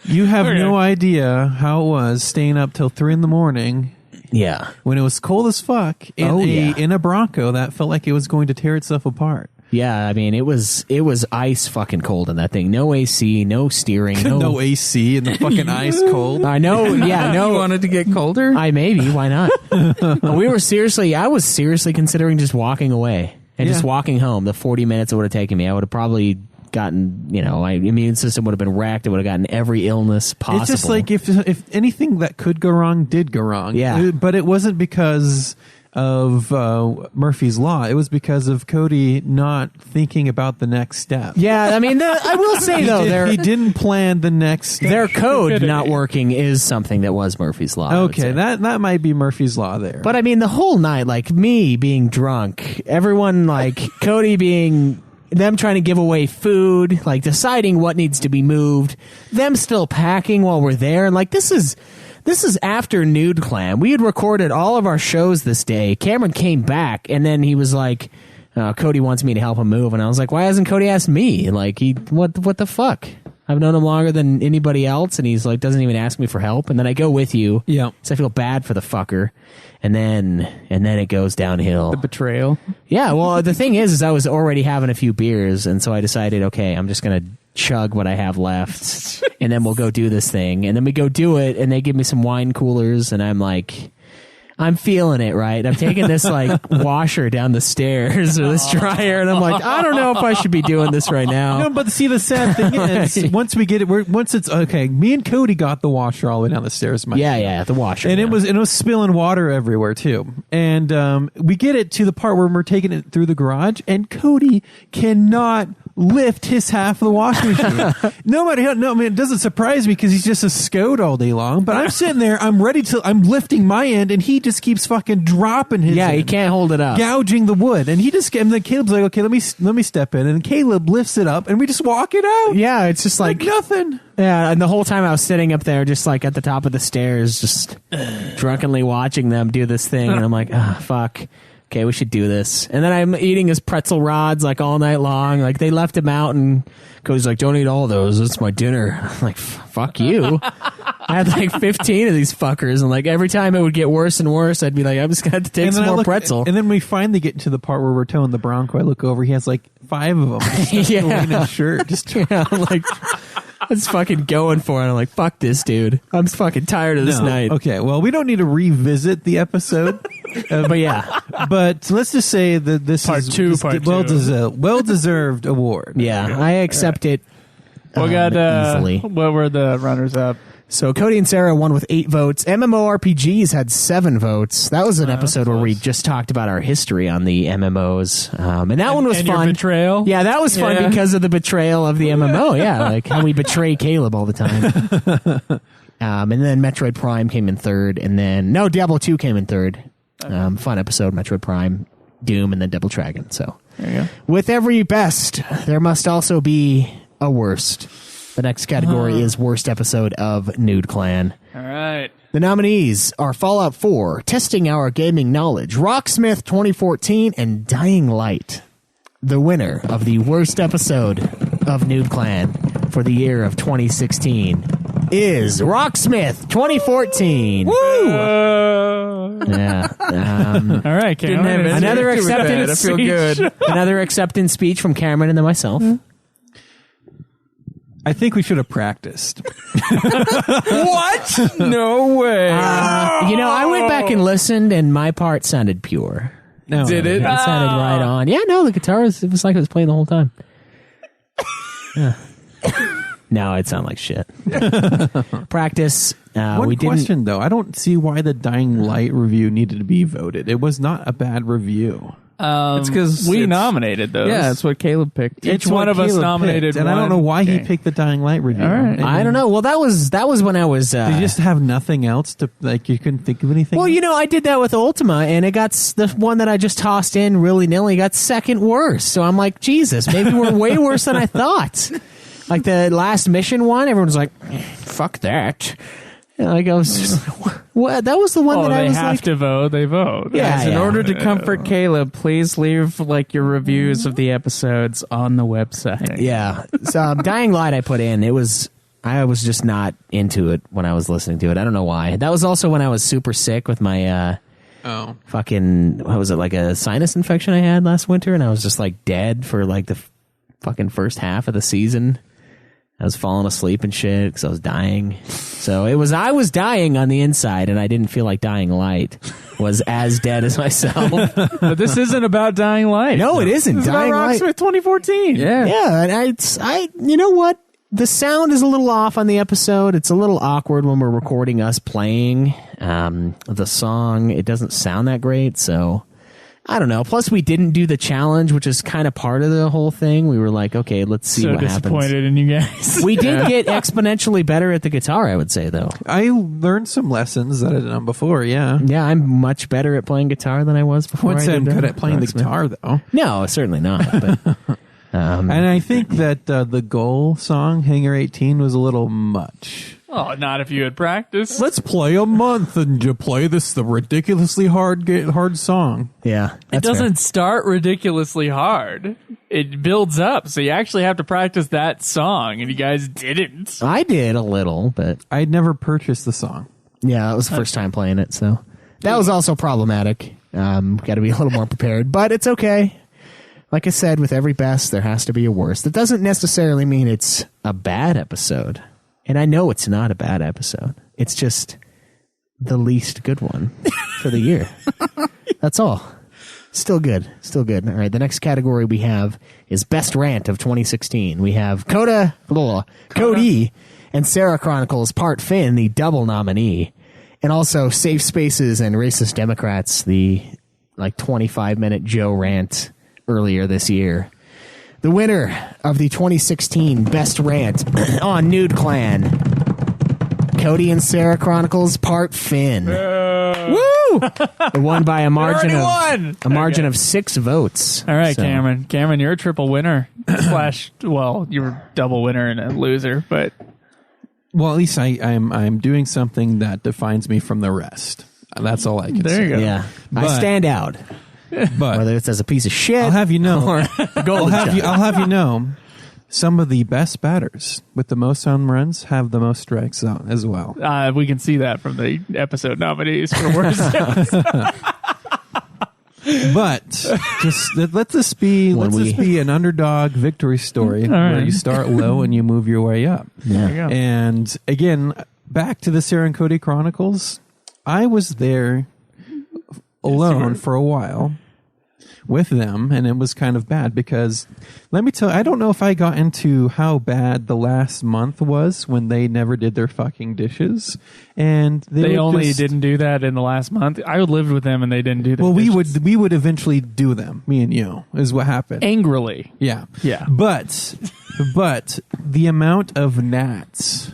You have no idea how it was staying up till 3 a.m. Yeah. when it was cold as fuck in a Bronco that felt like it was going to tear itself apart. Yeah, I mean, it was ice fucking cold in that thing. No AC, no steering, No AC and the fucking ice cold. I know, yeah, no. You wanted to get colder? Maybe, why not? I was seriously considering just walking away and just walking home. The 40 minutes it would have taken me, I would have probably gotten, my immune system would have been wrecked. It would have gotten every illness possible. It's just like if anything that could go wrong did go wrong. Yeah. But it wasn't because of Murphy's Law. It was because of Cody not thinking about the next step. Yeah, I mean, I will say, though, he didn't plan the next step. their code not working is something that was Murphy's Law. Okay, that might be Murphy's Law there. But I mean, the whole night, like me being drunk, everyone, like Cody being, them trying to give away food, like deciding what needs to be moved, them still packing while we're there. And like, this is after Nude Clan. We had recorded all of our shows this day. Cameron came back and then he was like, Cody wants me to help him move. And I was like, why hasn't Cody asked me? Like, what the fuck? I've known him longer than anybody else, and he's like, doesn't even ask me for help. And then I go with you. Yeah. So I feel bad for the fucker. And then it goes downhill. The betrayal. Yeah, well, the thing is I was already having a few beers, and so I decided, okay, I'm just going to chug what I have left, and then we'll go do this thing. And then we go do it, and they give me some wine coolers, and I'm like, I'm feeling it, right? I'm taking this, like, washer down the stairs, or this dryer, and I'm like, I don't know if I should be doing this right now. No, but see, the sad thing is, once we get it, once it's okay. Me and Cody got the washer all the way down the stairs. Yeah, the washer, and yeah. it was spilling water everywhere too. And we get it to the part where we're taking it through the garage, and Cody cannot lift his half of the washing machine. It doesn't surprise me because he's just a scout all day long. But I'm sitting there, I'm lifting my end, and he just keeps fucking dropping his. Yeah, end, he can't hold it up, gouging the wood, and and then Caleb's like, okay, let me step in, and Caleb lifts it up, and we just walk it out. Yeah, it's just like nothing. Yeah, and the whole time I was sitting up there, just like at the top of the stairs, just drunkenly watching them do this thing, and I'm like, fuck. Okay, we should do this. And then I'm eating his pretzel rods like all night long. Like they left him out, and Cody's like, "Don't eat all those. That's my dinner." I'm like, "Fuck you." I had like 15 of these fuckers, and like every time it would get worse and worse, I'd be like, "I'm just gonna have to take some more pretzel." And then we finally get to the part where we're towing the Bronco. I look over, he has like 5 of them. Yeah, in his shirt. I'm like, I was fucking going for it. I'm like, fuck this dude. I'm fucking tired of this night. Okay, well, we don't need to revisit the episode. But yeah. But let's just say that this Part is two. well-deserved award. Yeah, I accept it We got easily. what were the runners up? So Cody and Sarah won with 8 votes. MMORPGs had 7 votes. That was an episode where we just talked about our history on the MMOs. And that one was and fun. Your betrayal? Yeah, that was fun because of the betrayal of the MMO. Yeah, like how we betray Caleb all the time. And then Metroid Prime came in 3rd. And then, Diablo 2 came in 3rd. Fun episode, Metroid Prime, Doom, and then Double Dragon. So There you go. with every best, there must also be a worst. The next category is worst episode of Nude Clan. All right. The nominees are Fallout 4, Testing Our Gaming Knowledge, Rocksmith 2014, and Dying Light. The winner of the worst episode of Nude Clan for the year of 2016 is Rocksmith 2014. Woo! Yeah. All right, Cameron. Another acceptance I feel good. Another acceptance speech from Cameron and then myself. I think we should have practiced. What? No way. I went back and listened, and my part sounded pure. No, Did it? It sounded right on. Yeah, no, the guitar it was like it was playing the whole time. Yeah. No, it sounded like shit. Practice. One we didn't. question, though. I don't see why the Dying Light review needed to be voted. It was not a bad review. It's because we nominated those. Yeah, it's what Caleb picked. Each one of us nominated picked, and I don't know why he game. picked the Dying Light review. All right. I don't know. Well, that was when I was. Did you just have nothing else to like? You couldn't think of anything. Well, I did that with Ultima, and it got the one that I just tossed in willy nilly got second worst. So I'm like, Jesus, maybe we're way worse than I thought. Like the last mission one, everyone's like, fuck that. And like I was just like, what? That was the one that I was they have like, to vote. They vote. Yeah, In order to comfort Caleb, please leave like your reviews of the episodes on the website. yeah. So Dying Light, I put in. I was just not into it when I was listening to it. I don't know why. That was also when I was super sick with my fucking, what was it, like a sinus infection I had last winter, and I was just like dead for like the fucking first half of the season. I was falling asleep and shit because I was dying. So I was dying on the inside, and I didn't feel like Dying Light was as dead as myself. But this isn't about Dying Light. No, it isn't. This is Dying about Light. Rocksmith 2014. Yeah, and I, you know what? The sound is a little off on the episode. It's a little awkward when we're recording us playing. The song, it doesn't sound that great, so I don't know. Plus, we didn't do the challenge, which is kind of part of the whole thing. We were like, okay, let's see So what happens. disappointed in you guys. We did get exponentially better at the guitar, I would say, though. I learned some lessons that I didn't know before. Yeah. Yeah, I'm much better at playing guitar than I was before. Wouldn't I say did, I'm good at playing the Rocksmith. guitar though. No, certainly not. But And I think that the goal song, Hangar 18, was a little much. Oh, not if you had practiced. Let's play a month and you play the ridiculously hard song. yeah, It that's doesn't start ridiculously hard. It builds up, so you actually have to practice that song, and you guys didn't. fair. I did a little, but I'd never purchased the song. yeah, it was the first time playing it, so that was also problematic. Got to be a little more prepared, but it's okay. Like I said, with every best, there has to be a worst. That doesn't necessarily mean it's a bad episode. And I know it's not a bad episode. It's just the least good one for the year. That's all. Still good. Still good. All right, the next category we have is Best Rant of 2016. We have Cody and Sarah Chronicles Part Finn, the double nominee. And also Safe Spaces and Racist Democrats, the 25-minute Joe rant earlier this year. The winner of the 2016 Best Rant on Nude Clan, Cody and Sarah Chronicles Part Finn. Woo! It won by a margin of 6 votes. All right, So, Cameron. Cameron, you're a triple winner. You were double winner and a loser, but Well, at least I'm doing something that defines me from the rest. That's all I can say. there you go. Yeah, I But- stand out. But Whether it's as a piece of shit, I'll have you know, or I'll have you know, some of the best batters with the most home runs have the most strikes zone as well. We can see that from the episode nominees for worst. But just let this be an underdog victory story where you start low and you move your way up. Yeah. Yeah. And again, back to the Sarah and Cody Chronicles. I was there alone for a while with them, and it was kind of bad because let me tell you, I don't know if I got into how bad the last month was when they never did their fucking dishes, and They only didn't do that in the last month. I lived with them and they didn't do that. Well, we would eventually do them. Me and you is what happened. angrily. Yeah. Yeah. But the amount of gnats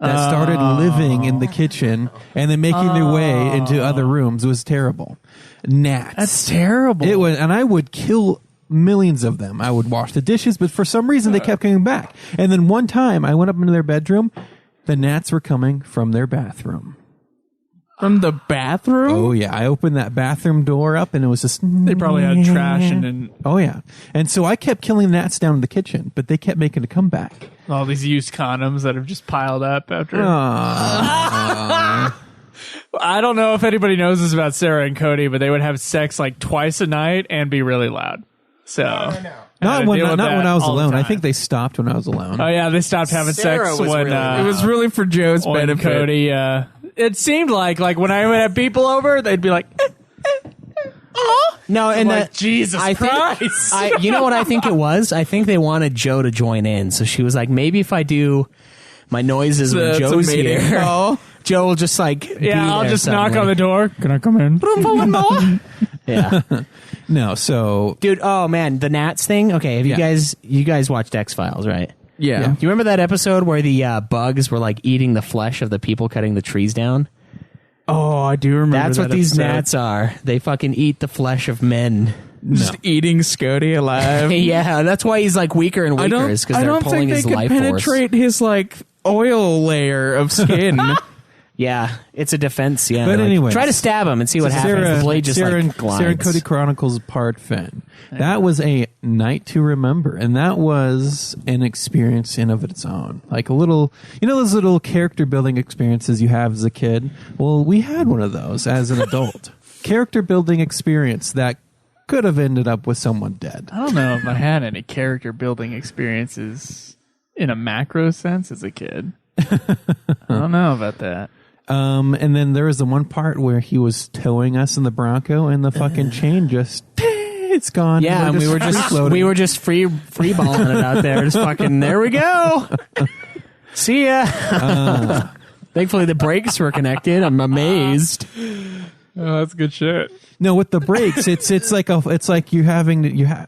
that started living in the kitchen and then making their way into other rooms was terrible. Gnats. That's terrible. It was, and I would kill millions of them. I would wash the dishes, but for some reason they kept coming back. And then one time I went up into their bedroom, the gnats were coming from their bathroom. From the bathroom? Oh yeah, I opened that bathroom door up and it was just They probably had trash and oh yeah. And so I kept killing gnats down in the kitchen, but they kept making a comeback. all these used condoms that have just piled up after. I don't know if anybody knows this about Sarah and Cody, but they would have sex like twice a night and be really loud. So Not when I was all the alone. I time. think they stopped when I was alone. Oh yeah, they stopped having Sarah sex was when really It was really for Joe's when benefit. Cody. It seemed like when I would have people over, they'd be like, no, and like, Jesus I Christ. think, you know what I think it was? I think they wanted Joe to join in, so she was like, maybe if I do my noises when That's a Joe's mating here, call. Joe will just like I'll just knock on the door. Can I come in? Yeah, No, so dude. Oh man, the gnats thing. Okay, have you guys watched X-Files, right? Yeah. Do you remember that episode where the bugs were like eating the flesh of the people cutting the trees down? Oh, I do remember. That's that what these episode. gnats are. They fucking eat the flesh of men. Just eating Scotty alive. Yeah, that's why he's like weaker and weaker. Is because they're pulling his life force. I don't think they could penetrate his like oil layer of skin. Yeah, it's a defense. Yeah, But like, anyways, try to stab him and see what happens. The blade just Sarah like and glides. Cody Chronicles Part Finn. That was a night to remember, and that was an experience in of its own. Like a little, those little character building experiences you have as a kid. Well, we had one of those as an adult. Character building experience that could have ended up with someone dead. I don't know if I had any character building experiences in a macro sense as a kid. I don't know about that. And then there was the one part where he was towing us in the Bronco, and the fucking chain just it's gone. Yeah, and we were just free balling it out there. Just fucking there we go. See ya. Thankfully the brakes were connected. I'm amazed. Oh, that's good shit. No, with the brakes, it's like you have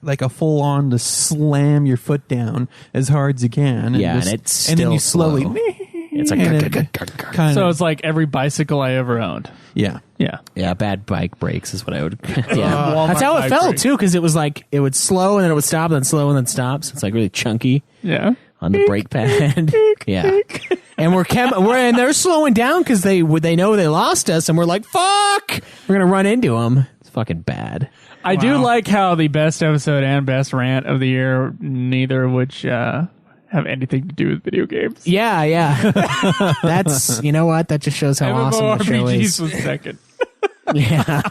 like a full on to slam your foot down as hard as you can. Yeah, and it's and then still you slowly. slow. It's like kind So of it's like every bicycle I ever owned. yeah. Yeah. yeah, bad bike brakes is what I would. Yeah, Walmart that's how it bike felt brake. too, because it was like it would slow and then it would stop, and then slow and then stop. So it's like really chunky Yeah. on the brake pad. Yeah, and and they're slowing down because they know they lost us, and we're like, fuck, we're gonna run into them. It's fucking bad. I do like how the best episode and best rant of the year, neither of which have anything to do with video games. Yeah. That's you know what? That just shows how awesome the show MMORPGs is. was second. Yeah.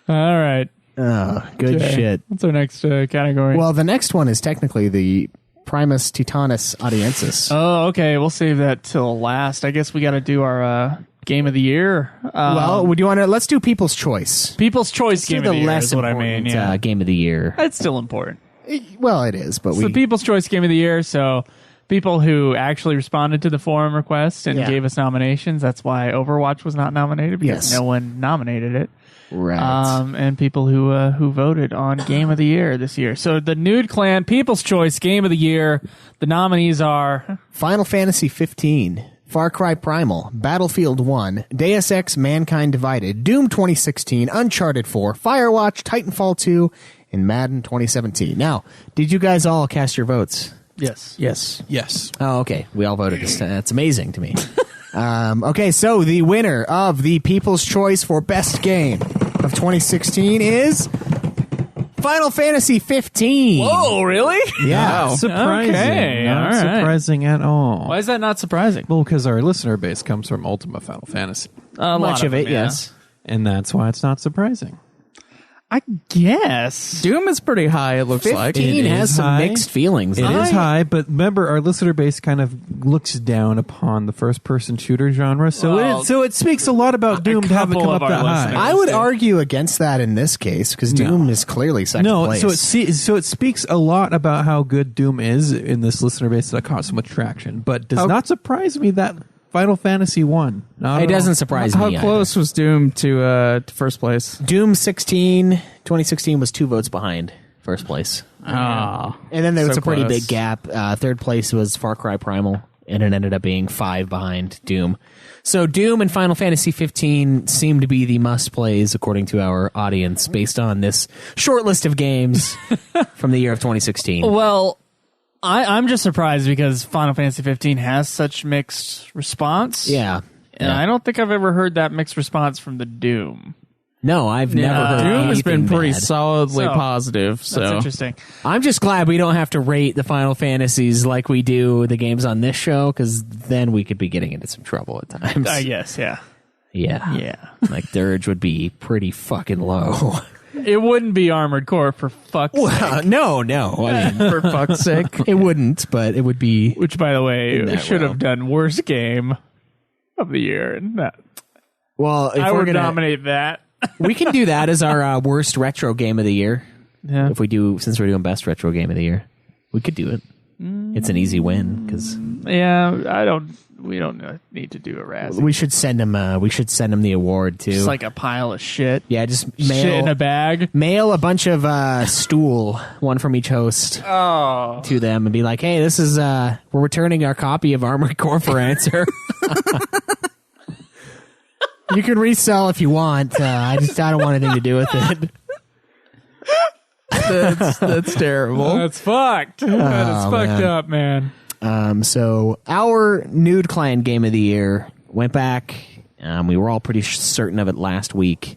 All right. Oh, good Okay. shit. What's our next category? Well, the next one is technically the Primus Titonis Audiencus. Oh, okay. We'll save that till last. I guess we got to do our game of the year. Well, would you want to? Let's do People's Choice. People's Choice game of the year is what I mean. Yeah, Game of the year. that's still important. Well, it is, but It's the People's Choice game of the year. So people who actually responded to the forum request and gave us nominations. That's why Overwatch was not nominated, because no one nominated it. Right. And people who voted on Game of the Year this year. So the Nude Clan People's Choice Game of the Year. The nominees are Final Fantasy 15, Far Cry Primal, Battlefield 1, Deus Ex Mankind Divided, Doom 2016, Uncharted 4, Firewatch, Titanfall 2, and Madden 2017. Now, did you guys all cast your votes? yes. Yes. Oh, okay. We all voted. That's amazing to me. Okay, so the winner of the People's Choice for Best Game of 2016 is Final Fantasy 15. Oh, really? Yeah. Not surprising. Okay, Not all right. surprising at all. Why is that not surprising? Well, because our listener base comes from Ultima Final Fantasy, A lot Much of it, them, yeah. yes. and that's why it's not surprising. I guess. Doom is pretty high, it looks like. 15 It has is some high. mixed feelings. It is high, but remember, our listener base kind of looks down upon the first-person shooter genre, so Well, it speaks a lot about Doom to have it couple come of up our that high. listeners- I would argue against that in this case, because Doom is clearly second No, place. so it speaks a lot about how good Doom is in this listener base that caught so much traction, but does not surprise me that Final Fantasy won. It doesn't surprise How me either. close was Doom to first place? Doom 2016 was 2 votes behind first place. Ah. And then there was So a pretty close. big gap. Third place was Far Cry Primal, and it ended up being 5 behind Doom. So Doom and Final Fantasy 15 seem to be the must-plays according to our audience based on this short list of games from the year of 2016. Well, I'm just surprised because Final Fantasy 15 has such mixed response. Yeah. And I don't think I've ever heard that mixed response from the Doom. No, I've never heard Doom has been anything pretty bad. solidly So, positive. That's So interesting. I'm just glad we don't have to rate the Final Fantasies like we do the games on this show, because then we could be getting into some trouble at times. I guess, yeah. Yeah. Yeah. Like, Dirge would be pretty fucking low. It wouldn't be Armored Core for fuck's sake. No. I mean, for fuck's sake. It wouldn't, but it would be. Which, by the way, that should realm. have done worst game of the year. And that, Well, if I we're would gonna, nominate that. we can do that as our worst retro game of the year. Yeah. If we do, since we're doing best retro game of the year, we could do it. It's an easy win because Yeah, I don't. need to do a Razzie. We should send him. We should send him the award too. Just like a pile of shit. Yeah, just Shit in a bag. mail a bunch of stool, one from each host, to them, and be like, "Hey, this is we're returning our copy of Armored Core for answer. You can resell if you want. I don't want anything to do with it." That's terrible. That's fucked. That's fucked up, man. So our Nude Clan game of the year went back. We were all pretty certain of it last week.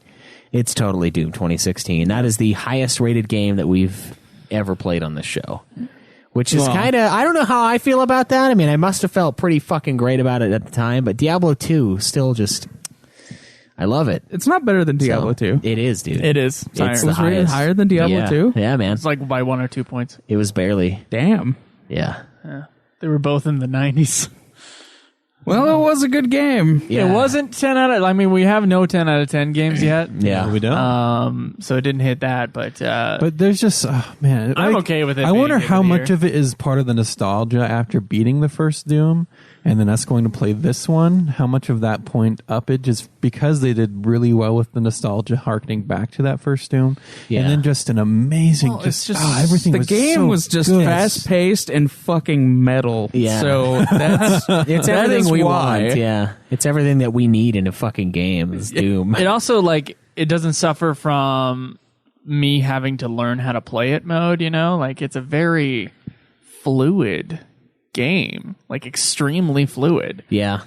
It's totally Doom 2016. That is the highest rated game that we've ever played on this show. Which is kind of, I don't know how I feel about that. I mean, I must have felt pretty fucking great about it at the time, but Diablo 2 still just, I love it. It's not better than Diablo 2. It is, dude. It is. It's It the was rated highest. higher than Diablo Yeah. 2? Yeah, man. It's like by 1 or 2 points. It was barely. Damn. Yeah. They were both in the 90s. Well, it was a good game. Yeah. It wasn't 10 out of... I mean, we have no 10 out of 10 games yet. Yeah. We don't. So it didn't hit that, but But there's man, I'm okay with it I being wonder Game how of the much Year. of it is part of the nostalgia after beating the first Doom, and then us going to play this one. How much of that point up it just because they did really well with the nostalgia, harkening back to that first Doom, Yeah. and then just an amazing, it's just- everything. The was game so was just good. fast paced and fucking metal. Yeah. So that's It's that everything is we why. want. Yeah. It's everything that we need in a fucking game is Doom. it also, like, it doesn't suffer from me having to learn how to play it mode, you know? Like, it's a very fluid game. Like, extremely fluid. Yeah.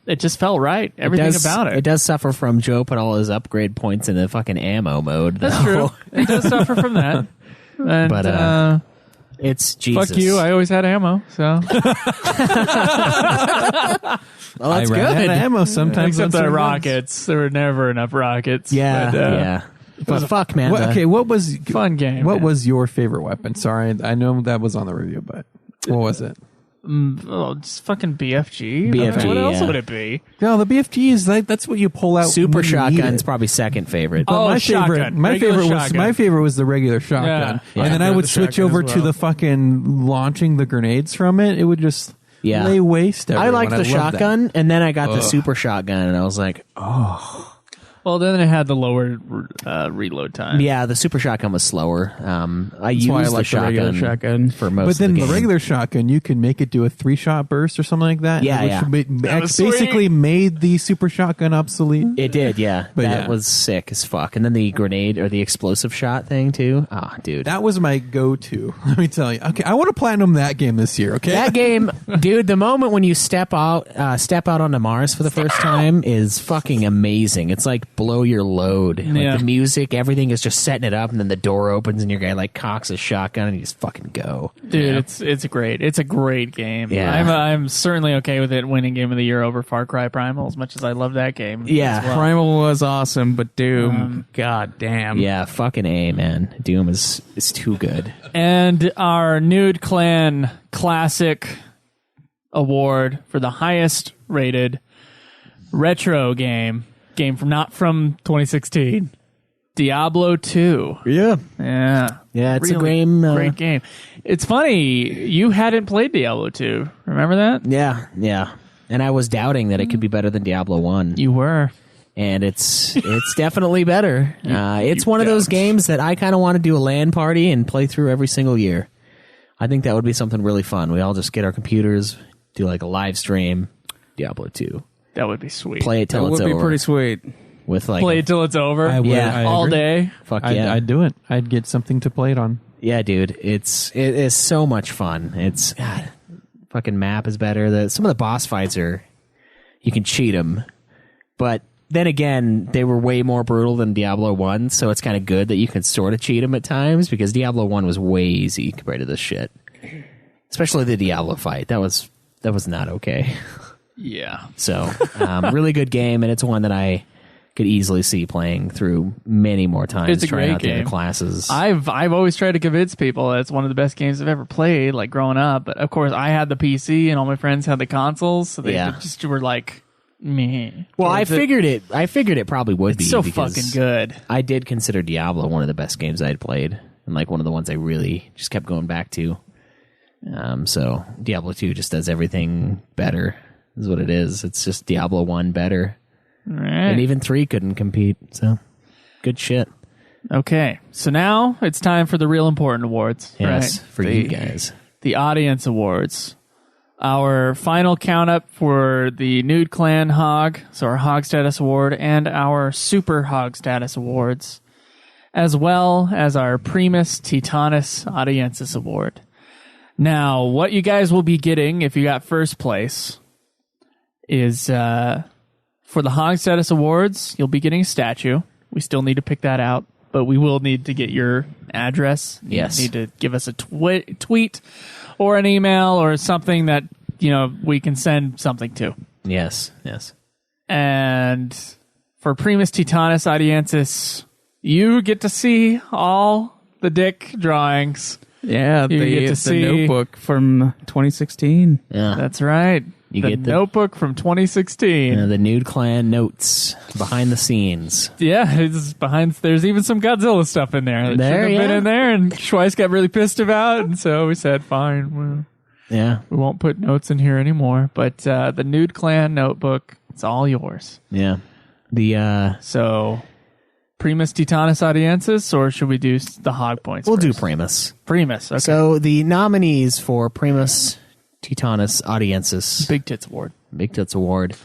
It just felt right. Everything about it. It does suffer from Joe put all his upgrade points in the fucking ammo mode. That's though. true. It does suffer from that. And, But, It's Jesus. fuck you. I always had ammo, so. Well, that's I ran out good. of ammo sometimes. Except on the certain rockets. There were never enough rockets. Yeah. But, Yeah. But fuck, man. runs. Okay, what was Fun game. What man. was your favorite weapon? Sorry, I know that was on the review, but what was it? Oh, just fucking BFG. BFG, What else yeah. would it be? No, the BFG is that's what you pull out. Super when you need Shotgun's it. probably second favorite. Oh, my shotgun. Regular shotgun. my favorite was the regular shotgun, Yeah. and then Yeah, I would the switch shotgun over as to well. the fucking launching the grenades from it. It would just Yeah. lay waste. To I everyone. liked the loved that. shotgun, and then I got the super shotgun, and I was like, Well, then it had the lower reload time. yeah, the super shotgun was slower. I That's why I used the like the regular shotgun shotgun. for most But then of the the game. regular shotgun, you can make it do a 3-shot burst or something like that. Yeah, which yeah. was basically sweet. made the super shotgun obsolete. It did, yeah. But that yeah. was sick as fuck. And then the grenade or the explosive shot thing too. Ah, dude. That was my go-to. Let me tell you. Okay, I want to platinum that game this year. Okay, That game, dude, the moment when you step out onto Mars for the first time is fucking amazing. It's like blow your load. Like Yeah. the music, everything is just setting it up, and then the door opens and your guy like cocks a shotgun and you just fucking go. Dude, it's great. It's a great game. Yeah. I'm certainly okay with it winning Game of the Year over Far Cry Primal, as much as I love that game. Yeah. as well. Primal was awesome, but Doom, god damn. Yeah, fucking A, man. Doom is too good. And our Nude Clan Classic Award for the highest rated retro game from not from 2016, Diablo 2. Yeah. Yeah. Yeah, it's Really a game. great game. It's funny, you hadn't played Diablo 2. Remember that? Yeah, yeah. And I was doubting that it could be better than Diablo 1. You were. And it's definitely better. It's one of those games that I kind of want to do a LAN party and play through every single year. I think that would be something really fun. We all just get our computers, do like a live stream, Diablo 2. That would be sweet. Play it till That it's would be over. pretty sweet. With like Play it till it's over. I would. Yeah. I all agree. day. fuck yeah. I'd do it. I'd get something to play it on. Yeah, dude. It is so much fun. It's God, fucking map is better. Some of the boss fights you can cheat them, but then again, they were way more brutal than Diablo 1, so it's kind of good that you can sort of cheat them at times because Diablo 1 was way easy compared to this shit. Especially the Diablo fight. That was not okay. Yeah. So, really good game, and it's one that I could easily see playing through many more times. It's a trying great out the other game. classes. I've always tried to convince people that it's one of the best games I've ever played, like growing up. But of course, I had the PC and all my friends had the consoles, so they Yeah. just were like, meh. Well, I towards it. figured it probably would be. It's so because fucking good. I did consider Diablo one of the best games I had played, and like one of the ones I really just kept going back to. So Diablo 2 just does everything better is what it is. It's just Diablo 1 better. All right. And even 3 couldn't compete, so good shit. Okay, so now it's time for the real important awards. Yes, right? for you guys. The audience awards. Our final count up for the Nude Clan Hog, so our Hog Status Award, and our Super Hog Status Awards, as well as our Primus Titonis Audiencus Award. Now, what you guys will be getting if you got first place is for the Hog Status Awards, you'll be getting a statue. We still need to pick that out, but we will need to get your address. Yes. You need to give us a tweet or an email or something that, we can send something to. Yes. And for Primus Titonis Audiencus, you get to see all the dick drawings. Yeah, You get to the see- notebook from 2016. Yeah. That's right. You the get the- notebook from 2016. The Nude Clan notes behind the scenes. Yeah, it's behind. There's even some Godzilla stuff in there that There, should have been yeah. in there, and Schweiss got really pissed about, and so we said, "Fine, Yeah. we won't put notes in here anymore." But the Nude Clan notebook, it's all yours. Yeah. The So, Primus Titonis Audiencus, or should we do the hog points? we'll do first? Primus. Primus. Okay. So the nominees for Primus Titonis Audiencus Big Tits Award. Big Tits Award.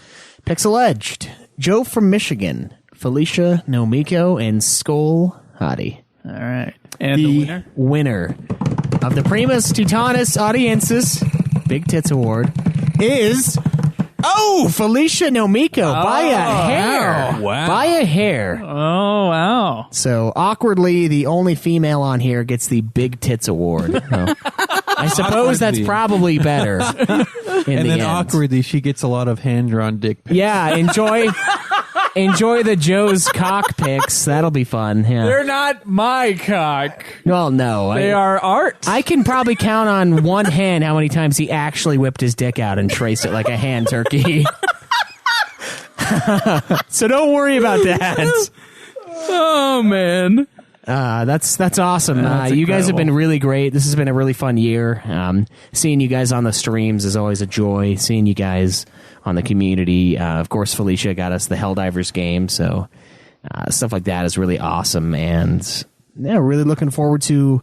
Picks Alleged, Joe from Michigan, Felicia No Miko, and Skoll Hati. All right, and the winner. Of the Primus Titonis Audiencus Big Tits Award is Felicia No Miko by a hair. Wow. By a hair. Oh wow! So awkwardly, the only female on here gets the Big Tits Award. So, I suppose that's Awkwardly. probably better. In And the then end. awkwardly, she gets a lot of hand-drawn dick pics. Yeah, enjoy the Joe's cock pics. That'll be fun. Yeah. They're not my cock. Well, no, They are art. I can probably count on one hand how many times he actually whipped his dick out and traced it like a hand turkey. So don't worry about that. Oh, man. That's awesome. That's You guys have incredible. been really great. This has been a really fun year. Seeing you guys on the streams is always a joy. Seeing you guys on the community. Of course, Felicia got us the Helldivers game, so stuff like that is really awesome. And yeah, really looking forward to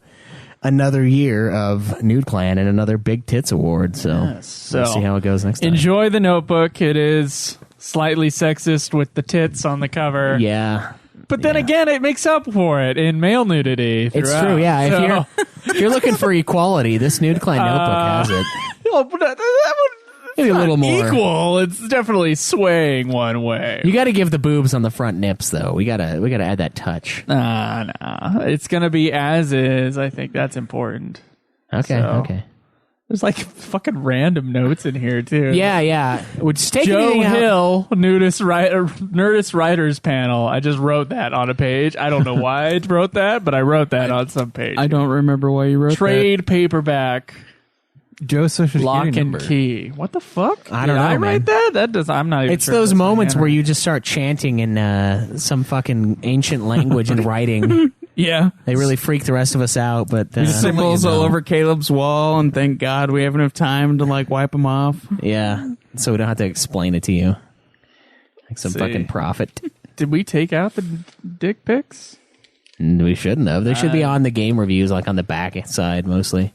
another year of Nude Clan and another Big Tits Award. So, So we'll see how it goes next time. enjoy the notebook. It is slightly sexist with the tits on the cover. Yeah. But then again, it makes up for it in male nudity. It's throughout. true, yeah. So- If you're looking for equality, this Nude Clan notebook has it. Well, but that would Maybe a little more. equal. It's definitely swaying one way. You got to give the boobs on the front nips, though. We gotta add that touch. Nah. It's gonna be as is. I think that's important. Okay, So- okay. There's like fucking random notes in here too. Yeah. Which take Joe anything out- Hill, Nerdist Writers Panel. I just wrote that on a page. I don't know why I wrote that, but I wrote that on some page. I don't remember why you wrote Trade paperback, Joe's social lock security and number. key. What the fuck? I don't Did know, I write man. that? I'm not even It's sure those if that's moments my where you just start chanting in some fucking ancient language and writing. Yeah. They really freak the rest of us out, but Symbols all over Caleb's wall, and thank God we have enough time to wipe them off. yeah. So we don't have to explain it to you like some See. fucking prophet. Did we take out the dick pics? We shouldn't have. They should be on the game reviews, like on the back side mostly.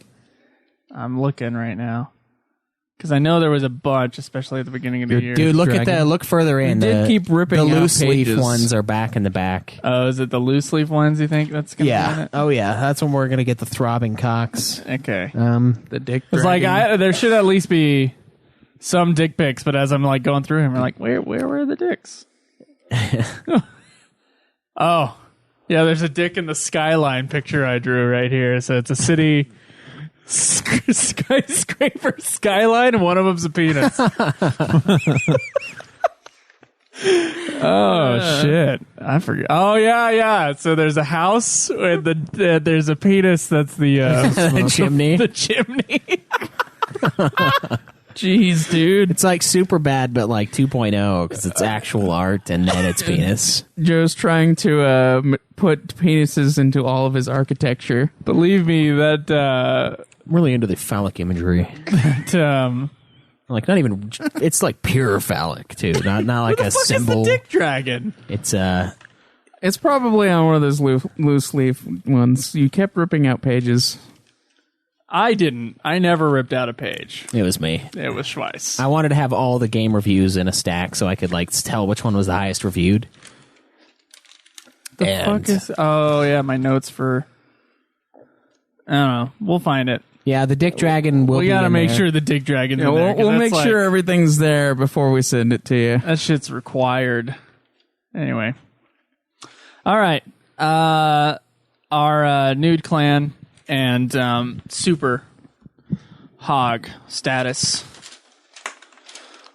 I'm looking right now. Because I know there was a bunch, especially at the beginning of the year. Dude, look at Dragon. that. Look further in. did The- keep ripping The out loose leaf pages. ones are back in the back. Oh, is it the loose leaf ones you think that's going to be in Yeah. it? Oh, yeah. That's when we're gonna get the throbbing cocks. Okay. The dick. It's like dragging. there should at least be some dick pics, but as I'm going through them, I'm like, where were the dicks? Oh, yeah. There's a dick in the skyline picture I drew right here. So it's a city skyscraper skyline, and one of them's a penis. Oh shit! I forget. Oh yeah. So there's a house, and there's a penis. That's the The chimney. the chimney. Jeez, dude. It's like super bad, but like 2.0 because it's actual art and then it's penis. Joe's trying to put penises into all of his architecture. Believe me, that I'm really into the phallic imagery. Like not even. It's like pure phallic too. Not like a symbol. It's the dick dragon. It's probably on one of those loose leaf ones. You kept ripping out pages. I didn't. I never ripped out a page. It was me. It was Schweiss. I wanted to have all the game reviews in a stack so I could like tell which one was the highest reviewed. Fuck is? Oh yeah, my notes for. I don't know. We'll find it. Yeah, the dick dragon will. We be gotta in make there. sure the dick dragon's in there. We'll make sure everything's there before we send it to you. That shit's required. Anyway. All right. Our Nude Clan and Super Hog status.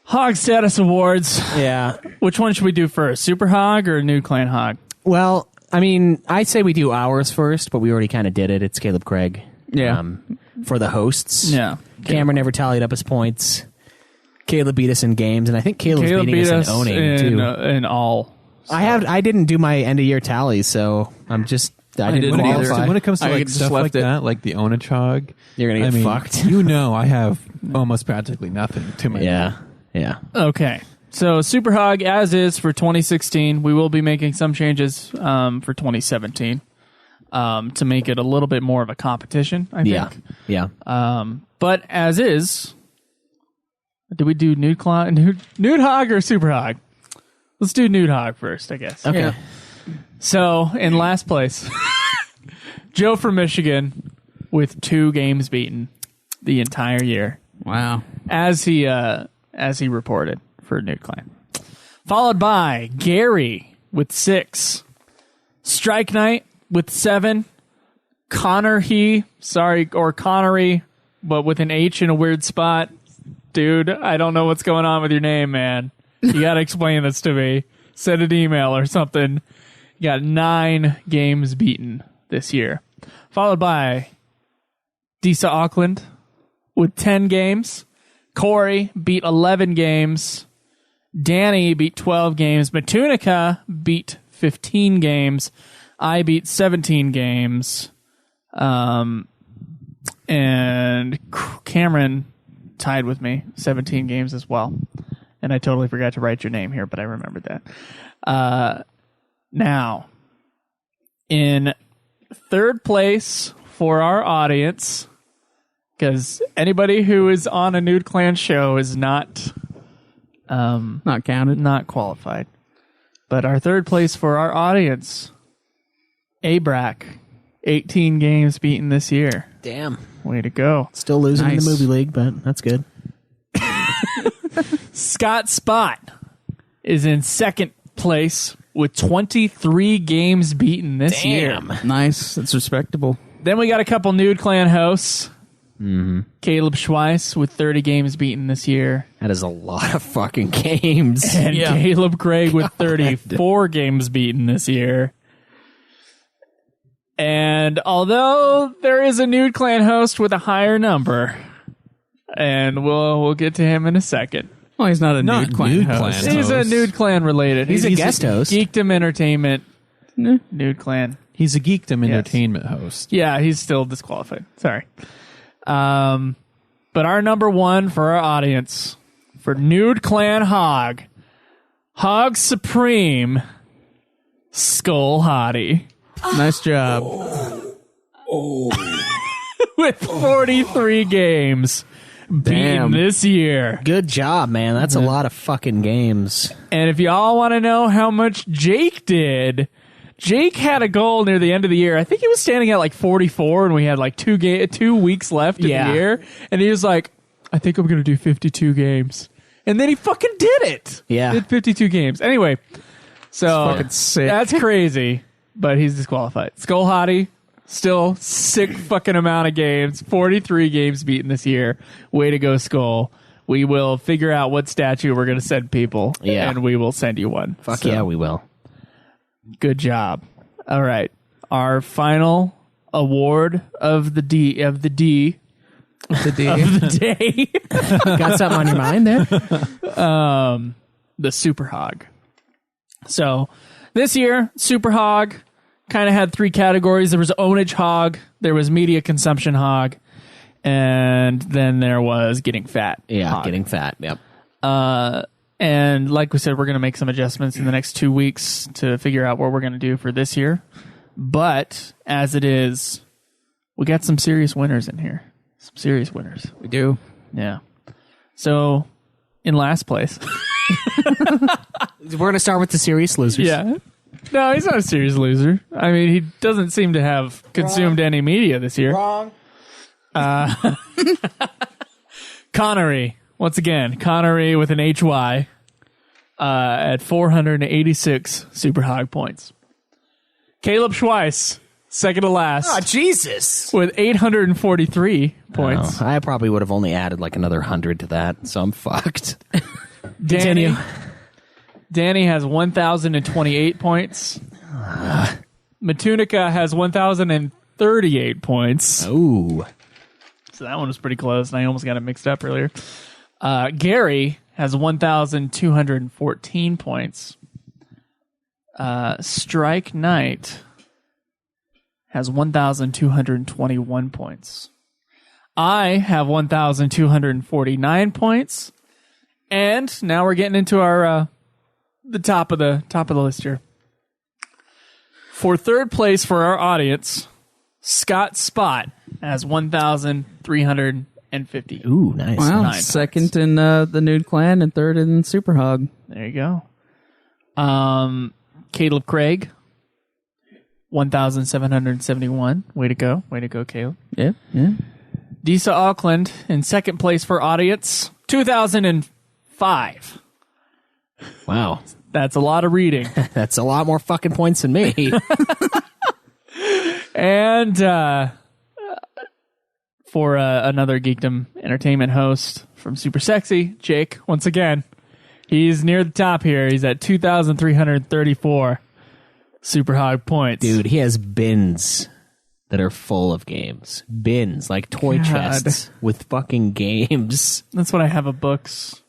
Hog status awards. Yeah. Which one should we do first? Super Hog or Nude Clan Hog? Well, I mean, I say we do ours first, but we already kind of did it. It's Caleb Craig. Yeah. For the hosts. Yeah. Cameron never tallied up his points. Caleb beat us in games, and I think Caleb's beating us in owning too. In all. So. I didn't do my end of year tally, so I'm just I didn't didn't either. qualify. When it comes to I like just stuff left like it. that, like the Onachog, You're gonna get fucked. You know, I have almost practically nothing to my name. Yeah. Okay. So Super Hog as is for 2016. We will be making some changes for 2017 to make it a little bit more of a competition, I think. Yeah. But as is, do we do Nude Hog or Super Hog? Let's do Nude Hog first, I guess. Okay. Yeah. So in last place, Joe from Michigan with 2 games beaten the entire year, Wow. as he reported for Nude Clan. Followed by Gary with 6, Strike Knight with 7, Connery, but with an H in a weird spot. Dude, I don't know what's going on with your name, man. You got to explain this to me. Send an email or something. You got 9 games beaten this year. Followed by Disa Auckland with 10 games. Corey beat 11 games. Danny beat 12 games. Matunica beat 15 games. I beat 17 games. And Cameron tied with me, 17 games as well. And I totally forgot to write your name here, but I remembered that. Now, in third place for our audience, because anybody who is on a Nude Clan show is not Not counted. not qualified. But our third place for our audience, Abrac, 18 games beaten this year. Damn. Way to go. Still losing in Nice. the movie league, but that's good. Scott Spot is in second place with 23 games beaten this year. Nice. That's respectable. Then we got a couple Nude Clan hosts. Caleb Schweiss with 30 games beaten this year. That is a lot of fucking games. And Caleb Craig with 34 games beaten this year. And although there is a Nude Clan host with a higher number, and we'll get to him in a second. Well, he's not a Not Nude Clan Nude host. Clan. He's a Nude Clan related. He's a guest host. Geekdom Entertainment. Nude Clan. He's a Geekdom Entertainment host. Yeah, he's still disqualified. Sorry. But our number one for our audience, for Nude Clan Hog, Hog Supreme, Skoll Hati. Nice job. With 43 games beaten Damn. this year. Good job, man. That's a lot of fucking games. And if y'all want to know how much Jake did, Jake had a goal near the end of the year. I think he was standing at like 44, and we had like 2 weeks left in the year. And he was like, I think I'm going to do 52 games. And then he fucking did it. Yeah. Did 52 games. Anyway, so fucking sick. That's crazy, but he's disqualified. Skoll Hati, still sick fucking amount of games. 43 games beaten this year. Way to go, Skoll. We will figure out what statue we're going to send people. Yeah. And we will send you one. Fuck So, yeah, we will. Good job. All right. Our final award of the day. Got something on your mind there? The Super Hog. So this year, Super Hog kind of had 3 categories. There was Ownage Hog, there was Media Consumption Hog, And then there was getting fat. Yeah, Hog. getting fat. Yep. And like we said, we're going to make some adjustments in the next 2 weeks to figure out what we're going to do for this year. But as it is, we got some serious winners in here. Some serious winners. We do. Yeah. So, in last place. We're going to start with the serious losers. Yeah. No, he's not a serious loser. I mean, he doesn't seem to have consumed any media this year. Wrong. Connery. Once again, Connery with an HY at 486 Super Hog points. Caleb Schweiss, second to last. Oh, Jesus. With 843 points. Oh, I probably would have only added like another 100 to that, so I'm fucked. Danny has 1,028 points. Matunica has 1,038 points. Ooh. So that one was pretty close, and I almost got it mixed up earlier. Gary has 1,214 points. Strike Knight has 1,221 points. I have 1,249 points. And now we're getting into our the top of the list here. For third place for our audience, Scott Spot has 1,350. Ooh, nice. Wow. Nice. Second in the Nude Clan and third in Super Hog. There you go. Caleb Craig, 1,771. Way to go, Caleb. Yeah. Disa Auckland in second place for audience, 2,005. Wow. That's a lot of reading. That's a lot more fucking points than me. And for another Geekdom Entertainment host from Super Sexy, Jake, once again, he's near the top here. He's at 2,334 Super Hog points. Dude, he has bins that are full of games. Bins, like toy God. chests with fucking games. That's what I have of books.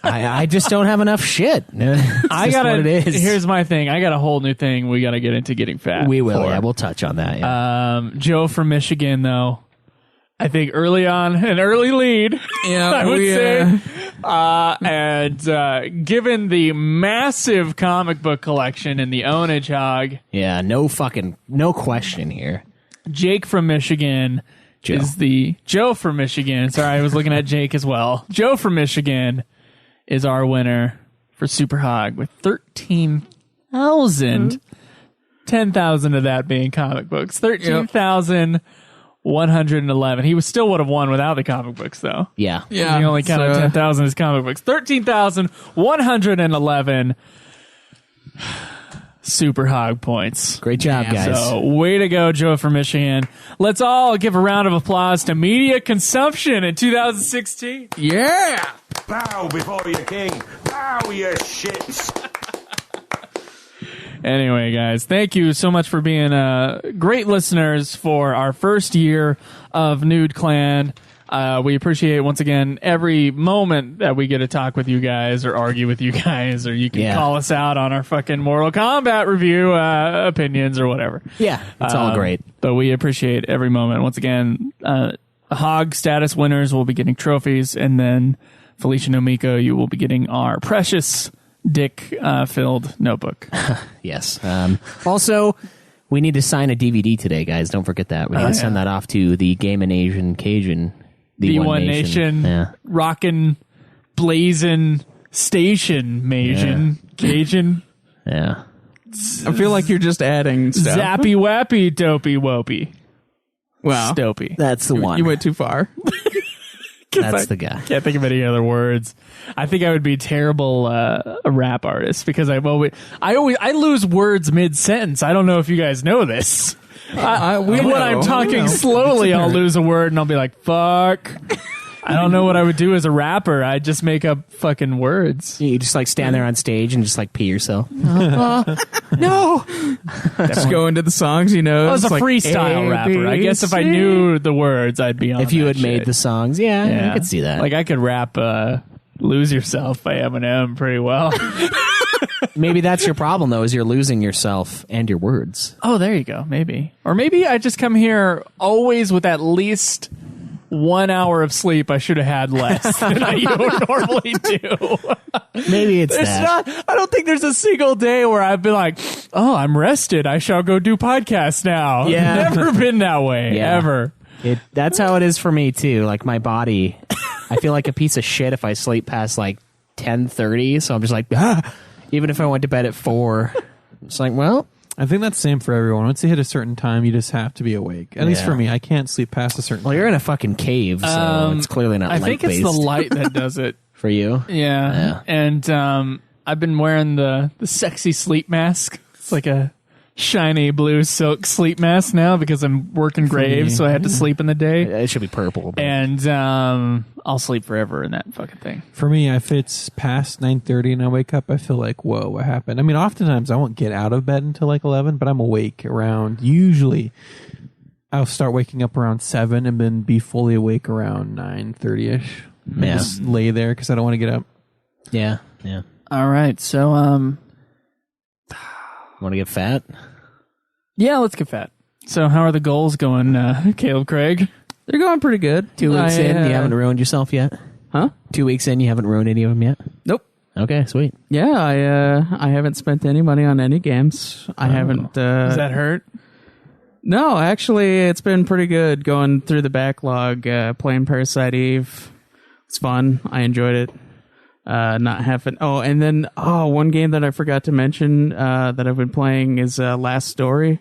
I just don't have enough shit. I got what it is. Here's my thing. I got a whole new thing we got to get into getting fat. We will. for. Yeah, we'll touch on that. Yeah. Joe from Michigan, though, I think early on, an early lead, Yeah, I would say. And given the massive comic book collection in the Ownage Hog, Yeah, no question here. Jake from Michigan is the Joe from Michigan. Sorry, I was looking at Jake as well. Joe from Michigan is our winner for Super Hog with 13,000. 10,000 of that being comic books. 13,111. He still would have won without the comic books, though. Yeah. Yeah. He only counted so, 10,000 as comic books. 13,111 Super Hog points. Great job, guys. So, way to go, Joe from Michigan. Let's all give a round of applause to media consumption in 2016. Yeah. Bow before your king. Bow, you shits. Anyway, guys, thank you so much for being great listeners for our first year of Nude Clan. We appreciate, once again, every moment that we get to talk with you guys or argue with you guys, or you can call us out on our fucking Mortal Kombat review opinions or whatever. Yeah, it's all great. But we appreciate every moment. Once again, Hog status winners will be getting trophies, and then Felicia No Miko, you will be getting our precious dick-filled notebook. Yes. Also, we need to sign a DVD today, guys. Don't forget that. We need to send that off to the Game and Asian Cajun. The One Nation, Yeah. rockin', blazin', station, Cajun, Yeah. I feel like you're just adding stuff. zappy wappy, dopey wopey, Wow. stopey. That's the one. You went too far. That's the guy. Can't think of any other words. I think I would be terrible a rap artist because I lose words mid sentence. I don't know if you guys know this. We When know. I'm We talking know. slowly, I'll lose a word and I'll be like, fuck. I don't know what I would do as a rapper. I'd just make up fucking words. You just like stand there on stage and just like pee yourself. No. Just go into the songs, you know. I was it's a like freestyle A, rapper. I B, guess if I C. knew the words, I'd be on If you that had made shit. the songs, yeah, I could see that. Like I could rap Lose Yourself by Eminem pretty well. Maybe that's your problem, though, is you're losing yourself and your words. Oh, there you go. Maybe. Or maybe I just come here always with at least 1 hour of sleep I should have had less than I normally do. Maybe it's There's that. not, I don't think there's a single day where I've been like, oh, I'm rested. I shall go do podcasts now. Yeah. Never been that way, Yeah. ever. That's how it is for me, too. Like, my body, I feel like a piece of shit if I sleep past, like, 10:30. So I'm just like, even if I went to bed at 4, it's like, well, I think that's the same for everyone. Once you hit a certain time, you just have to be awake. At least Yeah. for me, I can't sleep past a certain well, time. you're in a fucking cave, so it's clearly not I think it's light-based. the light that does it. For you? Yeah. And I've been wearing the sexy sleep mask. It's like a shiny blue silk sleep mask now because I'm working graves, so I had to sleep in the day. It should be purple. But And I'll sleep forever in that fucking thing. For me, if it's past 9:30 and I wake up, I feel like, whoa, what happened? I mean, oftentimes I won't get out of bed until like 11, but I'm awake around, usually I'll start waking up around 7 and then be fully awake around 9:30ish. Yeah. Just lay there because I don't want to get up. yeah. All right. So, Want to get fat? yeah, let's get fat. So how are the goals going, Caleb Craig? They're going pretty good. 2 weeks I, in, you haven't ruined yourself yet? Huh? 2 weeks in, you haven't ruined any of them yet? Nope. Okay, sweet. Yeah, I haven't spent any money on any games. I haven't. Does that hurt? No, actually, it's been pretty good going through the backlog, playing Parasite Eve. It's fun. I enjoyed it. Not having. Oh, and then one game that I forgot to mention that I've been playing is Last Story.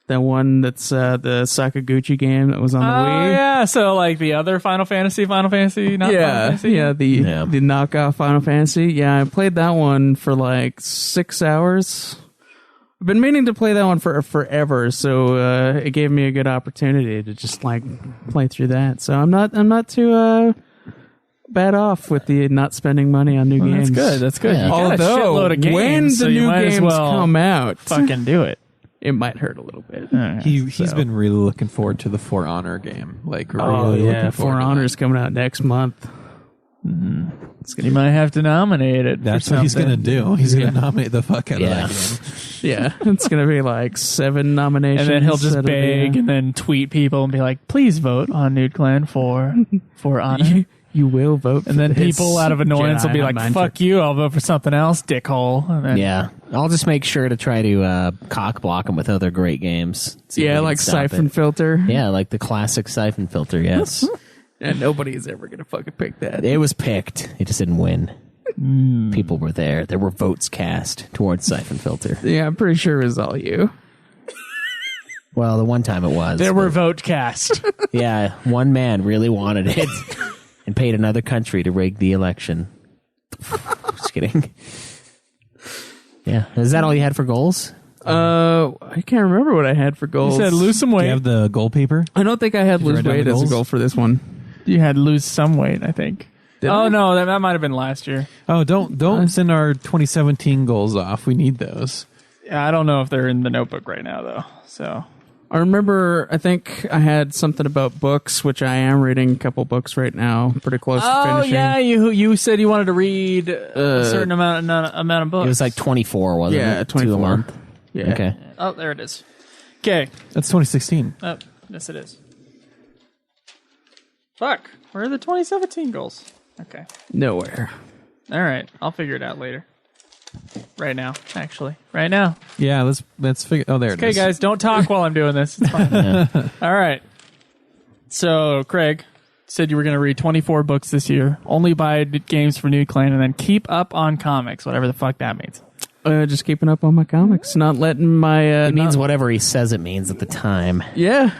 That one that's the Sakaguchi game that was on the Wii. Yeah. So like the other Final Fantasy, not Final Fantasy. The knockoff Final Fantasy. Yeah, I played that one for like 6 hours. I've been meaning to play that one for forever, so it gave me a good opportunity to just like play through that. So I'm not too bad off with the not spending money on new games. That's good. Yeah. You got a Although shitload of games, when so the you new might as games well come out, fucking do it. it might hurt a little bit. He's been really looking forward to the For Honor game. Like, Oh really yeah, looking For forward to Honor's coming out next month. You might have to nominate it. That's for what he's something. going to do. He's going to nominate the fuck out Yeah. of that game. Yeah, it's gonna be like 7 nominations, And then he'll just that'll be, beg and then tweet people and be like, please vote on Nude Clan for honor. You will vote, And then people out of annoyance will be like, fuck you, I'll vote for something else, dickhole. And then, Yeah. I'll just make sure to try to cock block them with other great games. See if we Yeah, can like stop Siphon it. Filter. Yeah, like the classic Siphon Filter, yes. And nobody is ever gonna fucking pick that. It was picked. It just didn't win. People were there. There were votes cast towards Siphon Filter. Yeah, I'm pretty sure it was all you. Well, the one time it was. there were but- vote cast. Yeah, one man really wanted it and paid another country to rig the election. Just kidding. Yeah. Is that all you had for goals? I can't remember what I had for You goals. said lose some Do weight. you have the goal paper? I don't think I had Did you lose write down weight the as a goals? goal for this one. You had lose some weight, I think. I? No, that might have been last year. Oh, don't send our 2017 goals off. We need those. I don't know if they're in the notebook right now, though. So I remember, I think I had something about books, which I am reading a couple books right now, pretty close to finishing. yeah, you said you wanted to read a certain amount of books. It was like 24, wasn't it? Yeah, 24. 2 a month. Yeah. Okay. Oh, there it is. Okay. That's 2016. Oh, yes, it is. Fuck. Where are the 2017 goals? Okay. Nowhere. All right. I'll figure it out later. Right now, actually. Right now. Yeah, let's figure. Oh, there it Okay, is. guys, don't talk while I'm doing this. It's fine. All right. So, Craig said you were going to read 24 books this year, only buy games for Nude Clan, and then keep up on comics, whatever the fuck that means. Just keeping up on my comics, not letting my. It means whatever he says it means at the time. Yeah,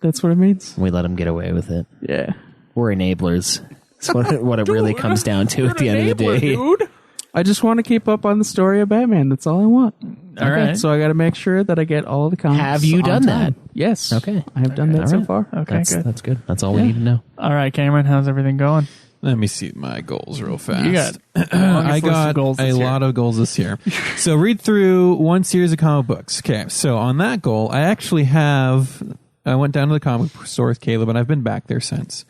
that's what it means. We let him get away with it. Yeah. We're enablers. That's what it really comes down to at the end of the day. Dude. I just want to keep up on the story of Batman. That's all I want. All right. So I got to make sure that I get all the comics. Have you on done time. that? Yes. Okay. I have done that All so right. far. Okay, good. That's good. That's all we need to know. All right, Cameron, how's everything going? Let me see my goals real fast. You got I got a lot of goals this year. So read through one series of comic books. Okay, so on that goal, I actually have I went down to the comic book store with Caleb, and I've been back there since.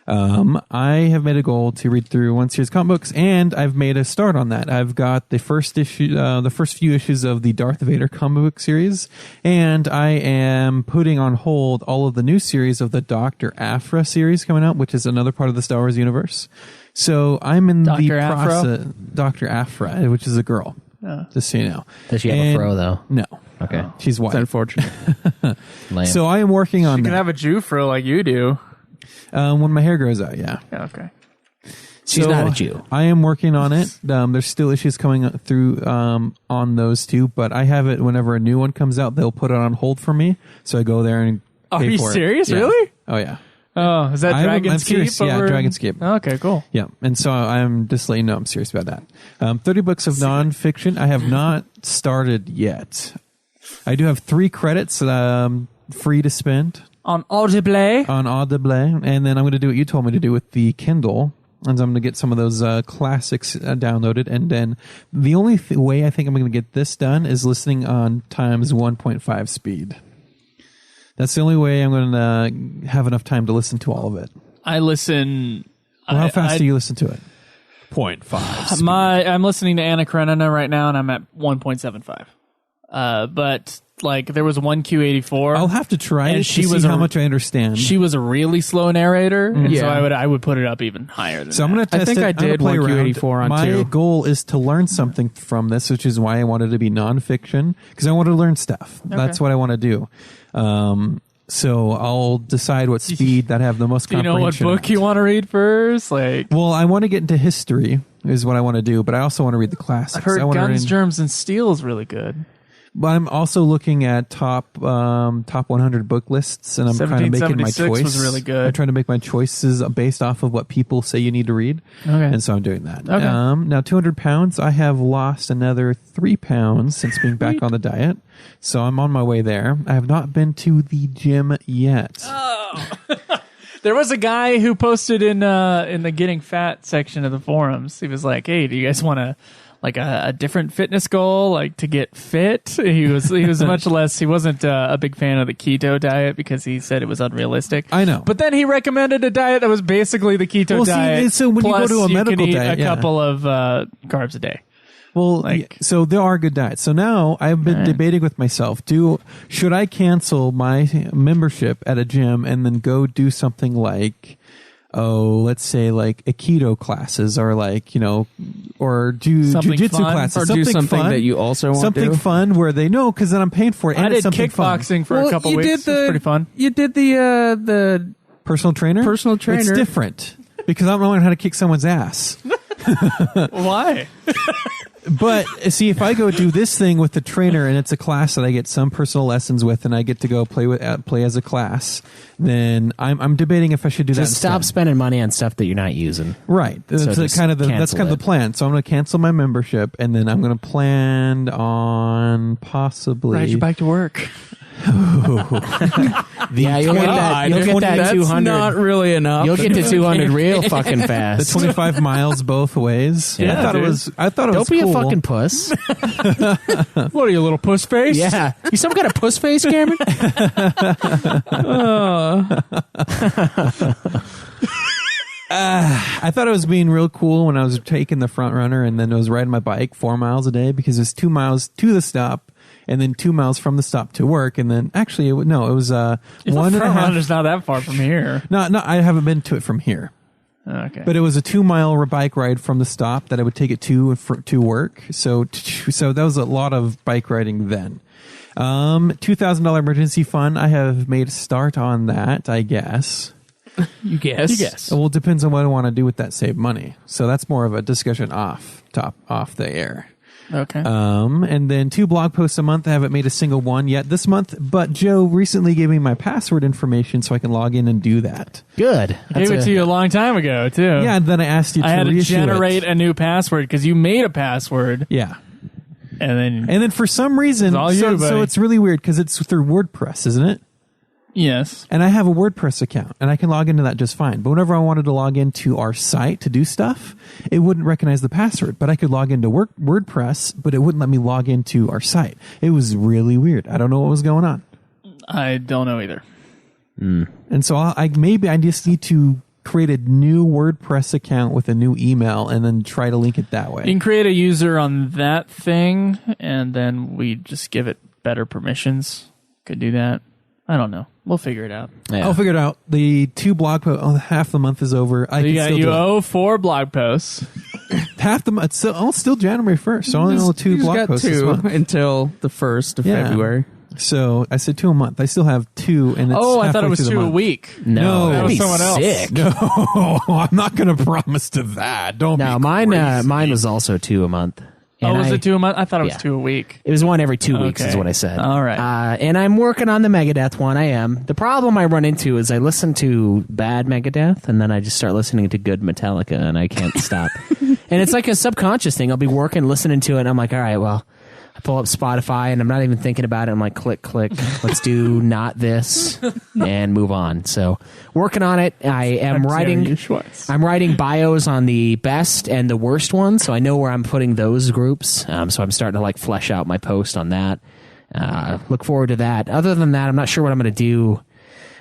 I have made a goal to read through one series of comic books, and I've made a start on that. I've got the first issue, the first few issues of the Darth Vader comic book series, and I am putting on hold all of the new series of the Dr. Aphra series coming out, which is another part of the Star Wars universe. So I'm in the process. Dr. Aphra, which is a girl. Just so you know. Does she have a fro, though? No. Okay. She's white. It's unfortunate. Lame. So I am working on You that. can have a Jew fro like you do. When my hair grows out, yeah. Yeah, okay. She's So not a Jew. I am working on it. There's still issues coming through on those two, but I have it whenever a new one comes out, they'll put it on hold for me. So I go there and Are pay you for it. serious? Yeah. Really? Oh, yeah. Oh, is that I'm Dragon's serious. Keep? Yeah, over- Dragon's Keep. Okay, cool. Yeah, and so I'm just letting you know I'm serious about that. 30 books of nonfiction. I have not started yet. I do have 3 credits free to spend On Audible. on Audible, and then I'm going to do what you told me to do with the Kindle. And so I'm going to get some of those classics downloaded. And then the only way I think I'm going to get this done is listening on times 1.5 speed. That's the only way I'm going to have enough time to listen to all of it. I listen. Well, how fast do you listen to it? 0.5 speed. I'm listening to Anna Karenina right now, and I'm at 1.75. But like there was one Q84. I'll have to try And it she to was see a- how much I understand. She was a really slow narrator, and so Yeah. I would put it up even higher than So I'm that. going to test think it. I I'm gonna did play one around. Q84 on My 2. goal is to learn something from this, which is why I wanted to be nonfiction, because I want to learn stuff. That's what I want to do. So I'll decide what speed that I have the most Do you know what comprehension book at. you want to read first? Like Well, I want to get into history is what I want to do, but I also want to read the classics. I've heard I want to Guns, read, Germs, and Steel is really good. but I'm also looking at top 100 book lists, and I'm kind of making my 1776 choice. was really good. I'm trying to make my choices based off of what people say you need to read, Okay. and so I'm doing that. Okay. Now 200 pounds. I have lost another 3 pounds since being back on the diet, so I'm on my way there. I have not been to the gym yet. There was a guy who posted in the Getting Fat section of the forums. He was like, "Hey, do you guys want a different fitness goal, like to get fit?" He was much less. He wasn't a big fan of the keto diet because he said it was unrealistic. I know. but then he recommended a diet that was basically the keto Well, see, diet. so when you go plus to a medical can eat diet, a yeah. couple of carbs a day. Well, Like- so there are good diets. So now I've been debating with myself: should I cancel my membership at a gym and then go do something like, let's say like Aikido classes, or like or do Something jujitsu fun? classes, Or do something fun, that you also want something to. fun where they know because then I'm paying for it. And I did it's something fun. kickboxing for a couple you weeks. did It was pretty fun. You did the Personal trainer. Personal trainer. It's different because I don't know how to kick someone's ass. Why? But see, if I go do this thing with the trainer and it's a class that I get some personal lessons with, and I get to go play as a class, then I'm debating if I should do that. Just stop instead. spending money on stuff that you're not using. Right. So That's just kind of the cancel plan. So I'm going to cancel my membership, and then I'm going to plan on possibly. Ride you back to work. Yeah, you'll get that. You'll get that That's 200. not really enough. You'll get to 200 real fucking the fast. 25 miles both ways. Yeah, I thought dude. it was. I thought it Don't was be cool. a fucking puss. What are you, little puss face? Yeah, you some kind of puss face, Cameron. I thought it was being real cool when I was taking the front runner, and then I was riding my bike 4 miles a day because it was 2 miles to the stop, and then 2 miles from the stop to work, and then actually it was 1.5. It's not that far from here. No, I haven't been to it from here, Okay. but it was a 2 mile bike ride from the stop that I would take it to work. So that was a lot of bike riding then. $2,000 emergency fund. I have made a start on that, I guess. You guess. Well, it depends on what I want to do with that saved money. So that's more of a discussion off the air. Okay. And then 2 blog posts a month. I haven't made a single one yet this month, but Joe recently gave me my password information so I can log in and do that. Good. I gave it to you a long time ago, too. Yeah, and then I asked you to I had to reissue generate it. a new password because you made a password, Yeah. and And then for some reason, It's all you, so buddy. it's really weird because it's through WordPress, isn't it? yes, And I have a WordPress account, and I can log into that just fine. But whenever I wanted to log into our site to do stuff, it wouldn't recognize the password. But I could log into WordPress, but it wouldn't let me log into our site. It was really weird. I don't know what was going on. I don't know either. And so I just need to create a new WordPress account with a new email and then try to link it that way. You can create a user on that thing, and then we just give it better permissions. Could do that. I don't know. We'll figure it out. I'll figure it out. The 2 blog posts. Oh, half the month is over. You owe 4 blog posts. Half the month. It's still January 1st. So I only owe 2 blog posts this month. Until the 1st of February. So I said 2 a month. I still have 2, and it's I thought it halfway was through the 2 a month. week. No, that that'd was be someone else. sick. No, I'm not going to promise to that. Don't. No, be mine crazy. mine was also 2 a month. And Was it 2 a month? I thought it was yeah. 2 a week. It was 1 every 2 weeks Okay. is what I said. All right. And I'm working on the Megadeth one. I am. The problem I run into is I listen to bad Megadeth, and then I just start listening to good Metallica, and I can't stop. And it's like a subconscious thing. I'll be working, listening to it, and I'm like, all right, well, I pull up Spotify, and I'm not even thinking about it. I'm like, click, click. Let's do not this, and move on. So working on it. I am writing. I'm writing bios on the best and the worst ones, so I know where I'm putting those groups. So I'm starting to like flesh out my post on that. Look forward to that. Other than that, I'm not sure what I'm going to do.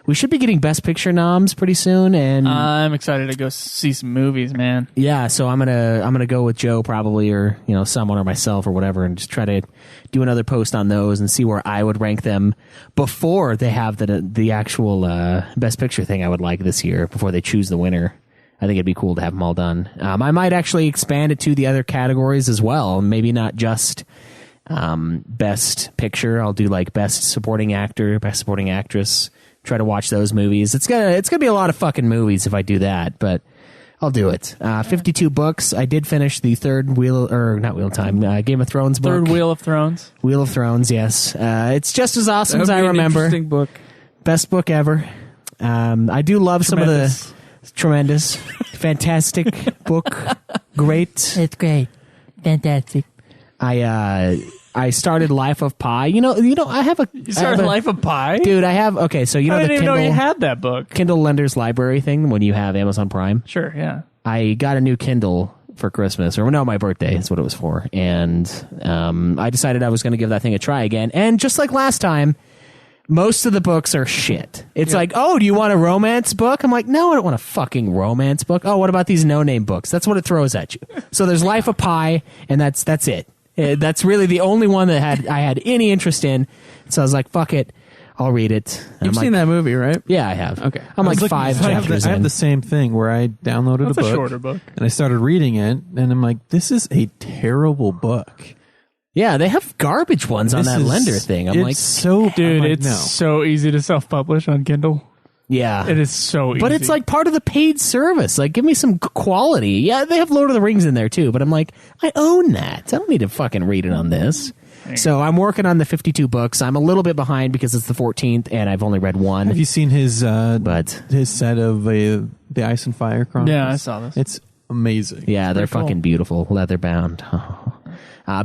We should be getting Best Picture noms pretty soon, and I'm excited to go see some movies, man. yeah, so I'm gonna go with Joe probably, or someone or myself or whatever, and just try to do another post on those and see where I would rank them before they have the actual Best Picture thing I would like this year, before they choose the winner. I think it'd be cool to have them all done. I might actually expand it to the other categories as well, maybe not just Best Picture. I'll do like Best Supporting Actor, Best Supporting Actress. Try to watch those movies. It's gonna be a lot of fucking movies if I do that, but I'll do it. 52 books. I did finish the third Game of Thrones book. Third Wheel of Thrones. Wheel of Thrones, yes. It's just as awesome as I remember. Interesting book. Best book ever. I do love some of the tremendous, fantastic book. Great. It's great. Fantastic. I started Life of Pi. I have a. You started Life of Pi? Dude, I have. Okay, so I the didn't even Kindle. know you had that book. Kindle Lenders Library thing when you have Amazon Prime. Sure, yeah. I got a new Kindle for Christmas, or no, my birthday is what it was for, and I decided I was going to give that thing a try again. And just like last time, most of the books are shit. It's like, oh, do you want a romance book? I'm like, no, I don't want a fucking romance book. Oh, what about these no-name books? That's what it throws at you. So there's Life of Pi, and that's it. That's really the only one that I had any interest in. So I was like, fuck it. I'll read it. And You've seen that movie, right? Yeah, I have. Okay. I'm like I was 5 looking- chapters I have in. the same thing where I downloaded That's a book. a shorter book. And I started reading it, and I'm like, this is a terrible book. Yeah, they have garbage ones on This that is- lender thing. I'm it's like, so Dude, I'm like, it's no. so easy to self-publish on Kindle. yeah. It is so easy. But it's like part of the paid service. Like, give me some quality. Yeah, they have Lord of the Rings in there too, but I'm like, I own that. I don't need to fucking read it on this. So I'm working on the 52 books. I'm a little bit behind because it's the 14th and I've only read one. Have you seen his But his set of the Ice and Fire Chronicles? Yeah, I saw this. It's amazing. yeah, they're pretty cool. fucking beautiful, leather bound.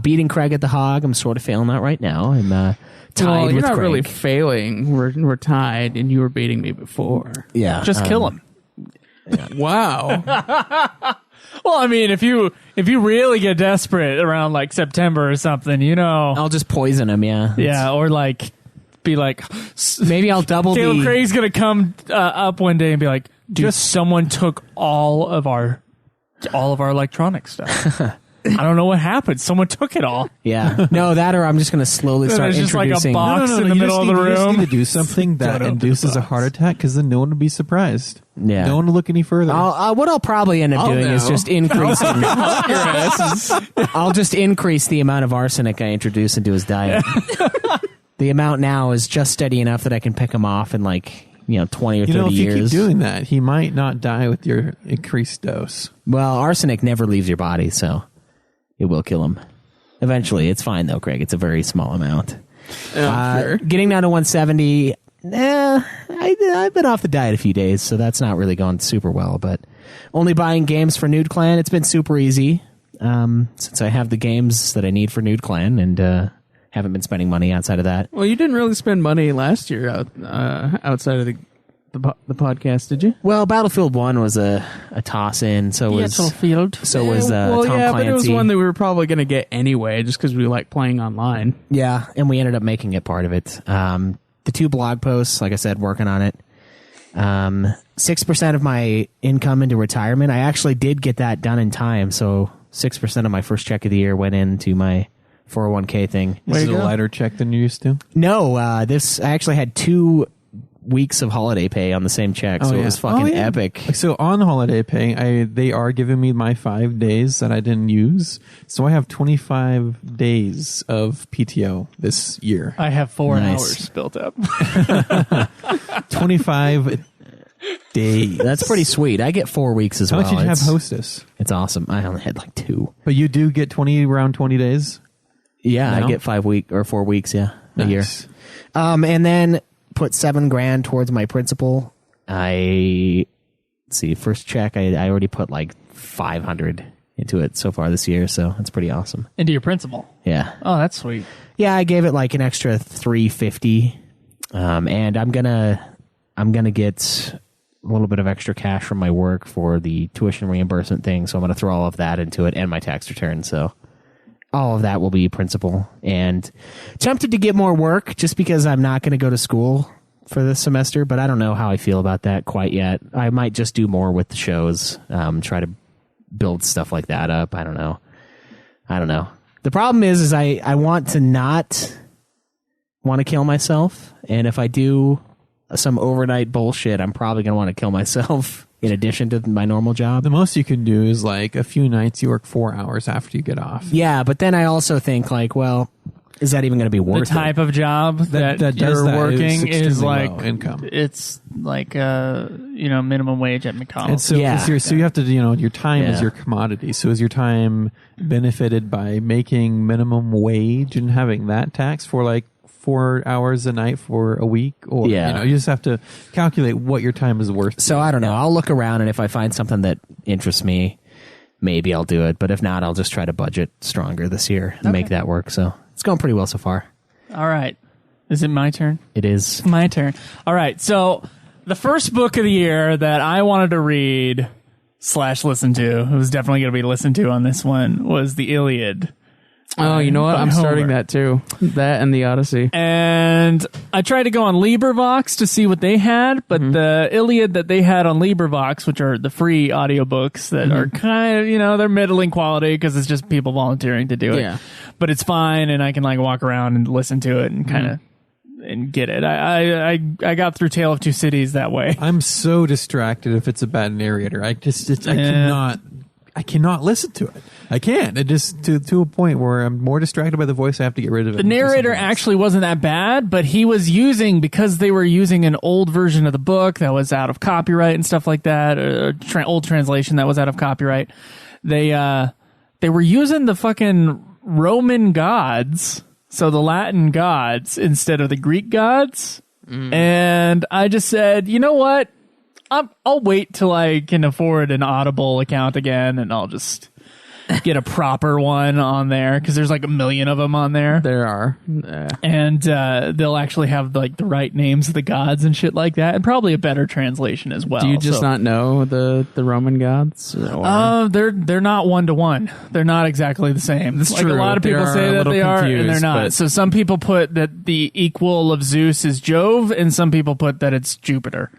Beating Craig at the Hog. I'm sort of failing that right now. I'm tied Well, with you're not Craig. really failing. We're tied, and you were beating me before. Yeah, Just kill him. Wow. Well, I mean, if you really get desperate around like September or something, I'll just poison him. Yeah, yeah, or like be like, Maybe I'll double Caleb the. Craig's gonna come up one day and be like, dude, someone took all of our electronic stuff. I don't know what happened. Someone took it all. Yeah, no, that or I'm just going to slowly Then start there's just like a introducing. box in the you middle just of the need- You just room. need to do something that Don't open the induces a box. heart attack, because then no one will be surprised. Yeah. No one will look any further. What I'll probably end up doing is know. just increasing. I'll just increase the amount of arsenic I introduce into his diet. The amount now is just steady enough that I can pick him off in 20 or 30 if you years. keep doing that, he might not die with your increased dose. Well, arsenic never leaves your body, so it will kill him. Eventually, it's fine though, Craig. It's a very small amount. Sure. Getting down to 170. I've been off the diet a few days, so that's not really gone super well. But only buying games for Nude Clan. It's been super easy since I have the games that I need for Nude Clan, and haven't been spending money outside of that. Well, you didn't really spend money last year outside of the podcast, did you? Well, Battlefield 1 was a toss-in, so was Battlefield. so was well, Tom yeah, Clancy. but it was one that we were probably going to get anyway, just because we like playing online. Yeah, and we ended up making it part of it. The 2 blog posts, like I said, working on it. 6% of my income into retirement. I actually did get that done in time, so 6% of my first check of the year went into my 401k thing. Is it a lighter check than you used to? No, I actually had 2 weeks of holiday pay on the same check, so it was fucking epic. So on holiday pay, they are giving me my 5 days that I didn't use. So I have 25 days of PTO this year. I have 4 Nice. hours built up. 25 days. That's pretty sweet. I get 4 weeks as How well. much did you have It's- Hostess? It's awesome. I only had like 2. But you do get around 20 days? Yeah, No? I get 4 weeks. Yeah, a year. Nice. And then put $7,000 towards my principal. First check, I already put like 500 into it so far this year, so that's pretty awesome. Into your principal. Yeah. Oh, that's sweet. Yeah, I gave it like an extra $350. And I'm gonna get a little bit of extra cash from my work for the tuition reimbursement thing, so I'm gonna throw all of that into it and my tax return, so all of that will be principal. And tempted to get more work just because I'm not going to go to school for this semester, but I don't know how I feel about that quite yet. I might just do more with the shows, try to build stuff like that up. I don't know. The problem is I want to not want to kill myself, and if I do some overnight bullshit, I'm probably going to want to kill myself in addition to my normal job. The most you can do is like a few nights you work 4 hours after you get off. Yeah, but then I also think like, well, is that even going to be The worth type of job that does you're that working is extremely like low income. It's like minimum wage at And McDonald's. so, Yeah. so you have to, your time is Yeah. your commodity. So is your time benefited by making minimum wage and having that tax for like 4 hours a night for a week? Or, Yeah. you just have to calculate what your time is worth. So I don't know. I'll look around, and if I find something that interests me, maybe I'll do it. But if not, I'll just try to budget stronger this year and make that work. So it's going pretty well so far. All right. Is it my turn? It is. My turn. All right. So the first book of the year that I wanted to read / listen to, it was definitely going to be listened to on this one, was the Iliad. Oh, you know what? By I'm starting Homer. that too. That and the Odyssey. And I tried to go on LibriVox to see what they had, but the Iliad that they had on LibriVox, which are the free audiobooks that are kind of, they're middling quality because it's just people volunteering to do it. Yeah. But it's fine, and I can like walk around and listen to it and kind of and get it. I got through Tale of Two Cities that way. I'm so distracted if it's a bad narrator. I cannot listen to it. I can't. It just to a point where I'm more distracted by the voice. I have to get rid of it. The narrator actually wasn't that bad, but he was because they were using an old version of the book that was out of copyright and stuff like that, old translation that was out of copyright. They were using the fucking Roman gods, so the Latin gods instead of the Greek gods. And I just said, you know what? I'll wait till I can afford an Audible account again, and I'll just get a proper one on there, because there's like a million of them on there. There are. And they'll actually have like the right names of the gods and shit like that, and probably a better translation as well. Do you just not know the Roman gods? They're not 1-to-1. They're not exactly the same. That's like true. a lot of They people are say a that little they are, and they're confused, not. but- So some people put that the equal of Zeus is Jove, and some people put that it's Jupiter.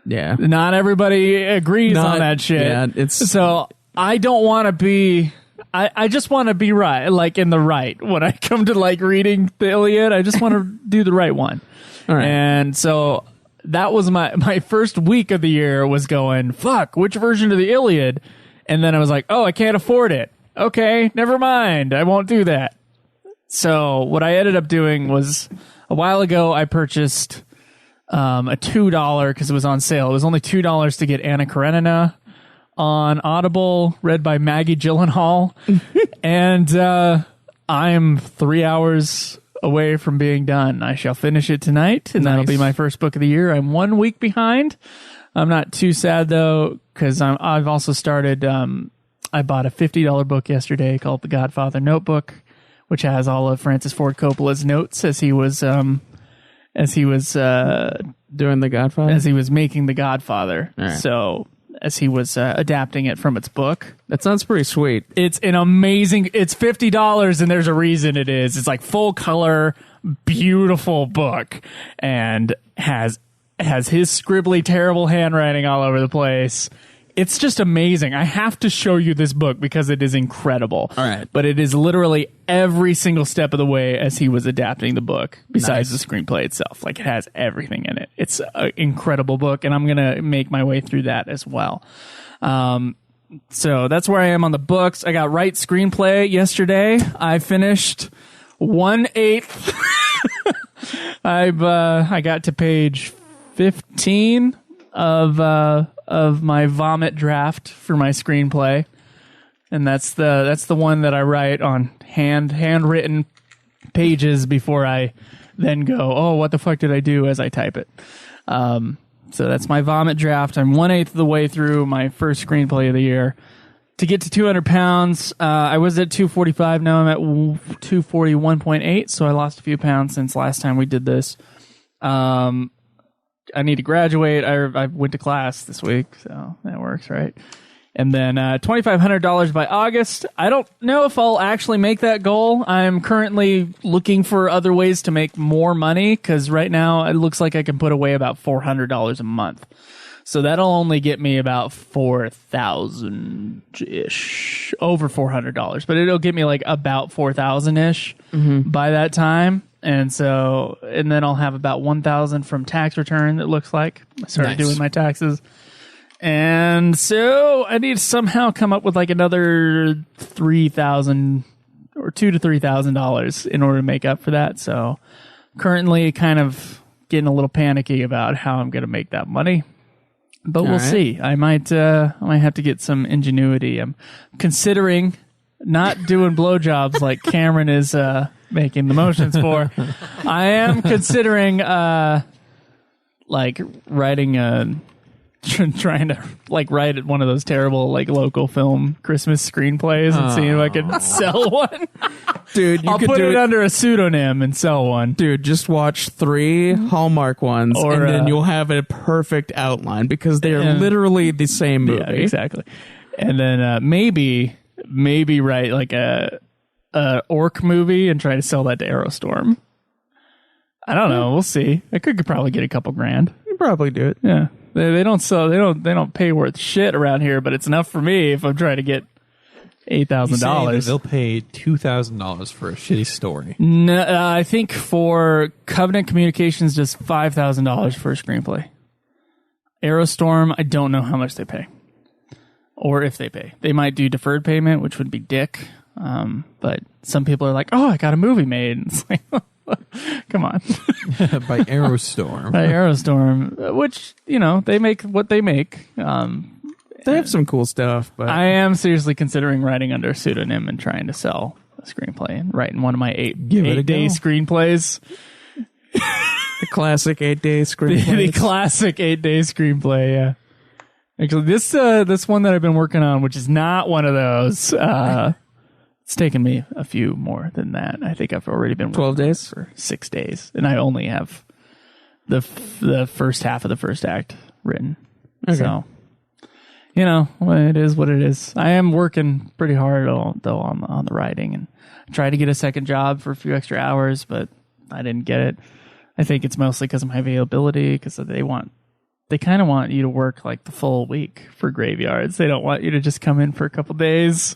Yeah. Not everybody agrees on that shit. Yeah, it's So I don't want to be. I just want to be right, like in the right. When I come to like reading the Iliad, I just want to do the right one. all right. And so that was my first week of the year was going, fuck, which version of the Iliad? And then I was like, oh, I can't afford it. Okay, never mind. I won't do that. So what I ended up doing was a while ago, I purchased a $2 because it was on sale. It was only $2 to get Anna Karenina on Audible, read by Maggie Gyllenhaal. And I'm 3 hours away from being done. I shall finish it tonight, and that'll be my first book of the year. I'm 1 week behind. I'm not too sad, though, because I've also started... I bought a $50 book yesterday called The Godfather Notebook, which has all of Francis Ford Coppola's notes as he was doing The Godfather? as he was making The Godfather. right. So as he was adapting it from its book. That sounds pretty sweet. It's an amazing, it's $50 and there's a reason it is. It's like full color, beautiful book and has has his scribbly, terrible handwriting all over the place. It's just amazing. I have to show you this book because it is incredible. All right. But it is literally every single step of the way as he was adapting the book, besides the screenplay itself. Like, it has everything in it. It's an incredible book, and I'm going to make my way through that as well. So that's where I am on the books. I got Right Screenplay yesterday. I finished 1/8. I got to page 15 of my vomit draft for my screenplay, and that's the one that I write on handwritten pages before I then go, oh, what the fuck did I do as I type it. So that's my vomit draft. I'm 1/8 of the way through my first screenplay of the year. To get to 200 pounds, I was at 245. Now I'm at 241.8, so I lost a few pounds since last time we did this. I need to graduate. I went to class this week, so that works, right? And then $2,500 by August. I don't know if I'll actually make that goal. I'm currently looking for other ways to make more money, because right now it looks like I can put away about $400 a month. So that'll only get me about $4,000-ish, over $400, but it'll get me like about $4,000-ish by that time. And so, and then I'll have about $1,000 from tax return. It looks like I started doing my taxes. And so I need to somehow come up with like another $3,000 or $2,000 to $3,000 in order to make up for that. So currently kind of getting a little panicky about how I'm going to make that money. But we'll see. I might have to get some ingenuity. I'm considering not doing blowjobs like Cameron is making the motions for. I am considering like writing trying to like write one of those terrible like local film Christmas screenplays and seeing if I can sell one. Dude, I'll put it under a pseudonym and sell one. Dude, just watch 3 Hallmark ones, and then you'll have a perfect outline, because they are literally the same movie. Yeah, exactly. And then maybe write like a orc movie and try to sell that to Aerostorm. I don't know. We'll see. I could probably get a couple grand. You probably do it. Yeah. They don't pay worth shit around here, but it's enough for me if I'm trying to get $8,000. They'll pay $2,000 for a shitty story. No, I think for Covenant Communications, just $5,000 for a screenplay. Aerostorm, I don't know how much they pay, or if they pay. They might do deferred payment, which would be dick. But some people are like, "Oh, I got a movie made." And it's like, come on, by Aerostorm. By Aerostorm, which they make what they make. They have some cool stuff, but I am seriously considering writing under a pseudonym and trying to sell a screenplay and writing one of my 8-day screenplays. The classic 8-day screenplay. The classic 8-day screenplay, yeah. Actually, this one that I've been working on, which is not one of those, it's taken me a few more than that. I think I've already been working 12 days for 6 days, and I only have the first half of the first act written. Okay. So, it is what it is. I am working pretty hard though on the writing, and I tried to get a second job for a few extra hours, but I didn't get it. I think it's mostly because of my availability, because they kind of want you to work like the full week for graveyards. They don't want you to just come in for a couple days.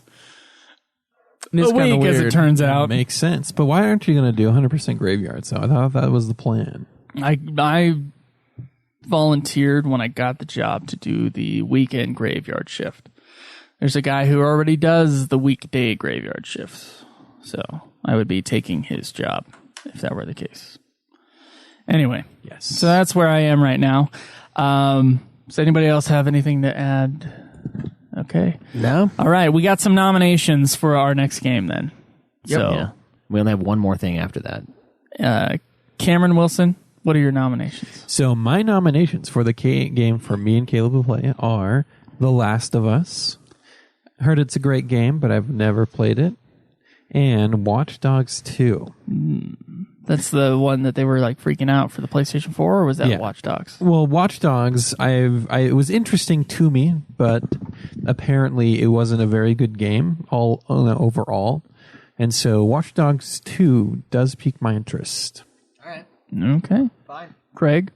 It's a week, as it turns out. Makes sense. But why aren't you going to do 100% graveyard? So I thought that was the plan. I volunteered when I got the job to do the weekend graveyard shift. There's a guy who already does the weekday graveyard shifts. So I would be taking his job if that were the case. Anyway, yes. So that's where I am right now. Does anybody else have anything to add? Okay. No? All right. We got some nominations for our next game then. Yep. So, yeah. We only have one more thing after that. Cameron Wilson, what are your nominations? So my nominations for the game for me and Caleb to play are The Last of Us. Heard it's a great game, but I've never played it. And Watch Dogs 2. That's the one that they were like freaking out for the PlayStation 4, or was that Watch Dogs? Well, Watch Dogs, it was interesting to me, but apparently it wasn't a very good game overall. And so Watch Dogs 2 does pique my interest. All right. Okay. Fine. Craig?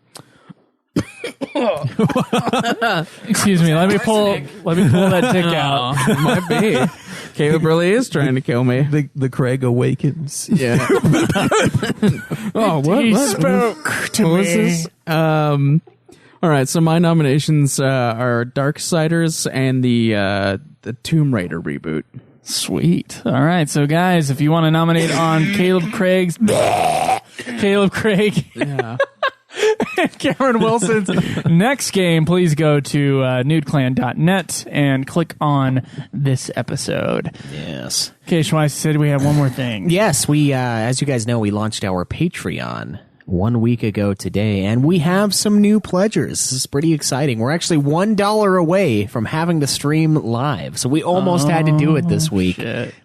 Excuse me. Let me pull that tick out. It might be. Caleb really is trying to kill me. The Craig awakens. Yeah. Oh, what? He What? spoke to What was me. this? All right, so my nominations are Darksiders and the Tomb Raider reboot. Sweet. All right. So, guys, if you want to nominate on Caleb Craig, Yeah. and Cameron Wilson's next game, please go to nudeclan.net and click on this episode. Yes. Okay, Schweiss said we have one more thing. Yes, we, as you guys know, we launched our Patreon 1 week ago today, and we have some new pledgers. This is pretty exciting. We're actually $1 away from having to stream live, so we almost had to do it this week,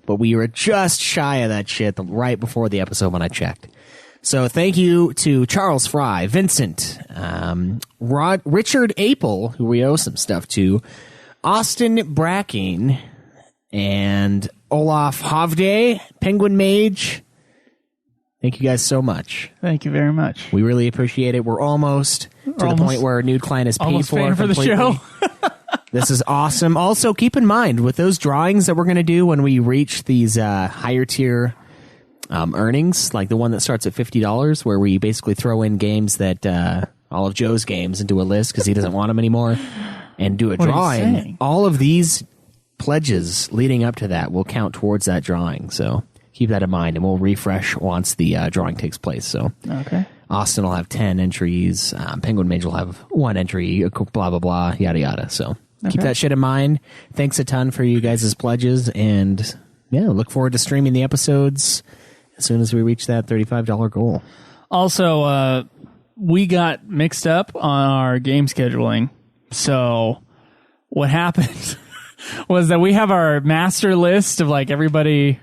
but we were just shy of that shit right before the episode when I checked. So thank you to Charles Fry, Vincent, Richard Apel, who we owe some stuff to, Austin Bracking, and Olaf Hovde, Penguin Mage. Thank you guys so much. Thank you very much. We really appreciate it. We're almost to the point where Nude Clan is paid Almost paying for the completely. show. This is awesome. Also, keep in mind, with those drawings that we're going to do when we reach these higher tier earnings, like the one that starts at $50, where we basically throw in games that all of Joe's games into a list because he doesn't want them anymore, and do a What are you drawing. saying? All of these pledges leading up to that will count towards that drawing. So keep that in mind, and we'll refresh once the drawing takes place. So Okay. Austin will have 10 entries. Penguin Mage will have 1 entry, blah, blah, blah, yada, yada. So keep that shit in mind. Thanks a ton for you guys' pledges. And yeah, look forward to streaming the episodes as soon as we reach that $35 goal. Also, we got mixed up on our game scheduling. So what happened was that we have our master list of like everybody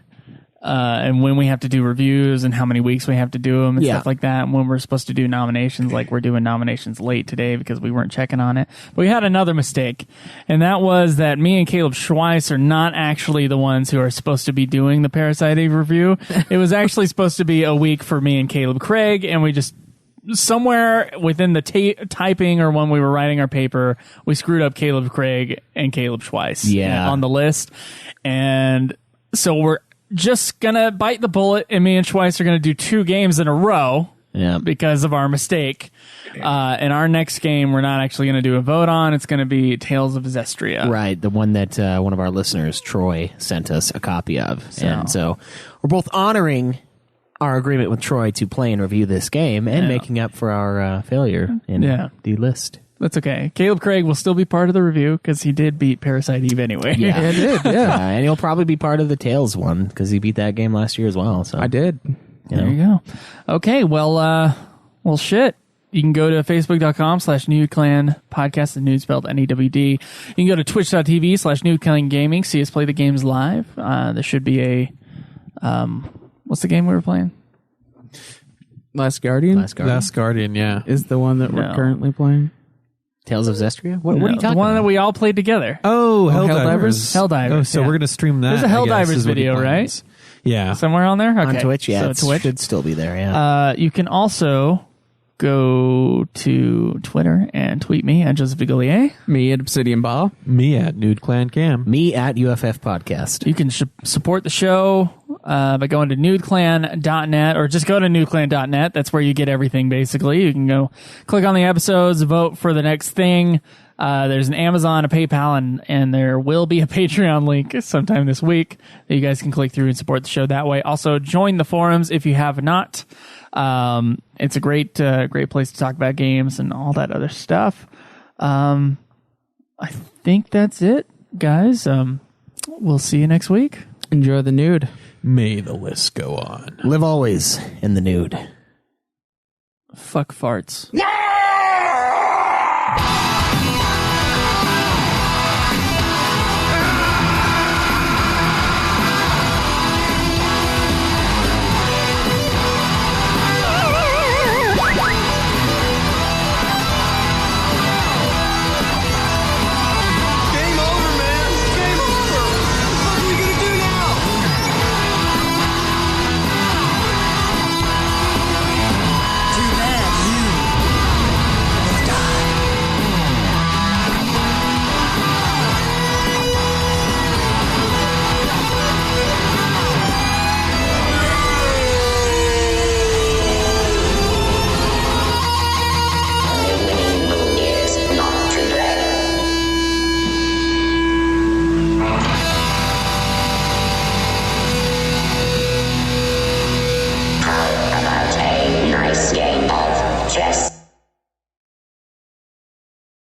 and when we have to do reviews and how many weeks we have to do them and stuff like that. And when we're supposed to do nominations, like we're doing nominations late today because we weren't checking on it. But we had another mistake, and that was that me and Caleb Schweiss are not actually the ones who are supposed to be doing the Parasite Eve review. It was actually supposed to be a week for me and Caleb Craig, and we just somewhere within the typing or when we were writing our paper, we screwed up Caleb Craig and Caleb Schweiss on the list. And so we're just gonna bite the bullet, and me and Schweiss are gonna do 2 games in a row because of our mistake. And our next game we're not actually gonna do a vote on. It's gonna be Tales of Zestria. Right, the one that one of our listeners, Troy, sent us a copy of. And so we're both honoring our agreement with Troy to play and review this game and making up for our failure in the list. That's okay. Caleb Craig will still be part of the review because he did beat Parasite Eve anyway. Yeah, I did, and he'll probably be part of the Tales one because he beat that game last year as well. So I did. There you go. Okay, well, shit. You can go to facebook.com/NudeClan podcast, the Nude spelled NEWD. You can go to twitch.tv/NudeClan Gaming, see us play the games live. There should be a, what's the game we were playing? Last Guardian Last Guardian, yeah. is the one that we're currently playing. Tales of Zestria? What are you talking The one about? that we all played together. Oh, Helldivers? Helldivers, Oh, so yeah. we're going to stream that. There's a I guess, Helldivers is what he video, plans. Yeah. Somewhere on there? Okay. On Twitch, yeah. So Twitch. Should still be there, yeah. You can also go to Twitter and tweet me at Joseph Vigolier. Me at Obsidian Ball. Me at Nude Clan Cam. Me at UFF Podcast. You can support the show by going to nudeclan.net, or just go to nudeclan.net. That's where you get everything, basically. You can go click on the episodes, vote for the next thing. There's an Amazon, a PayPal, and there will be a Patreon link sometime this week that you guys can click through and support the show that way. Also, join the forums if you have not. It's a great place to talk about games and all that other stuff. I think that's it, guys. We'll see you next week. Enjoy the nude. May the list go on. Live always in the nude. Fuck farts. Yeah!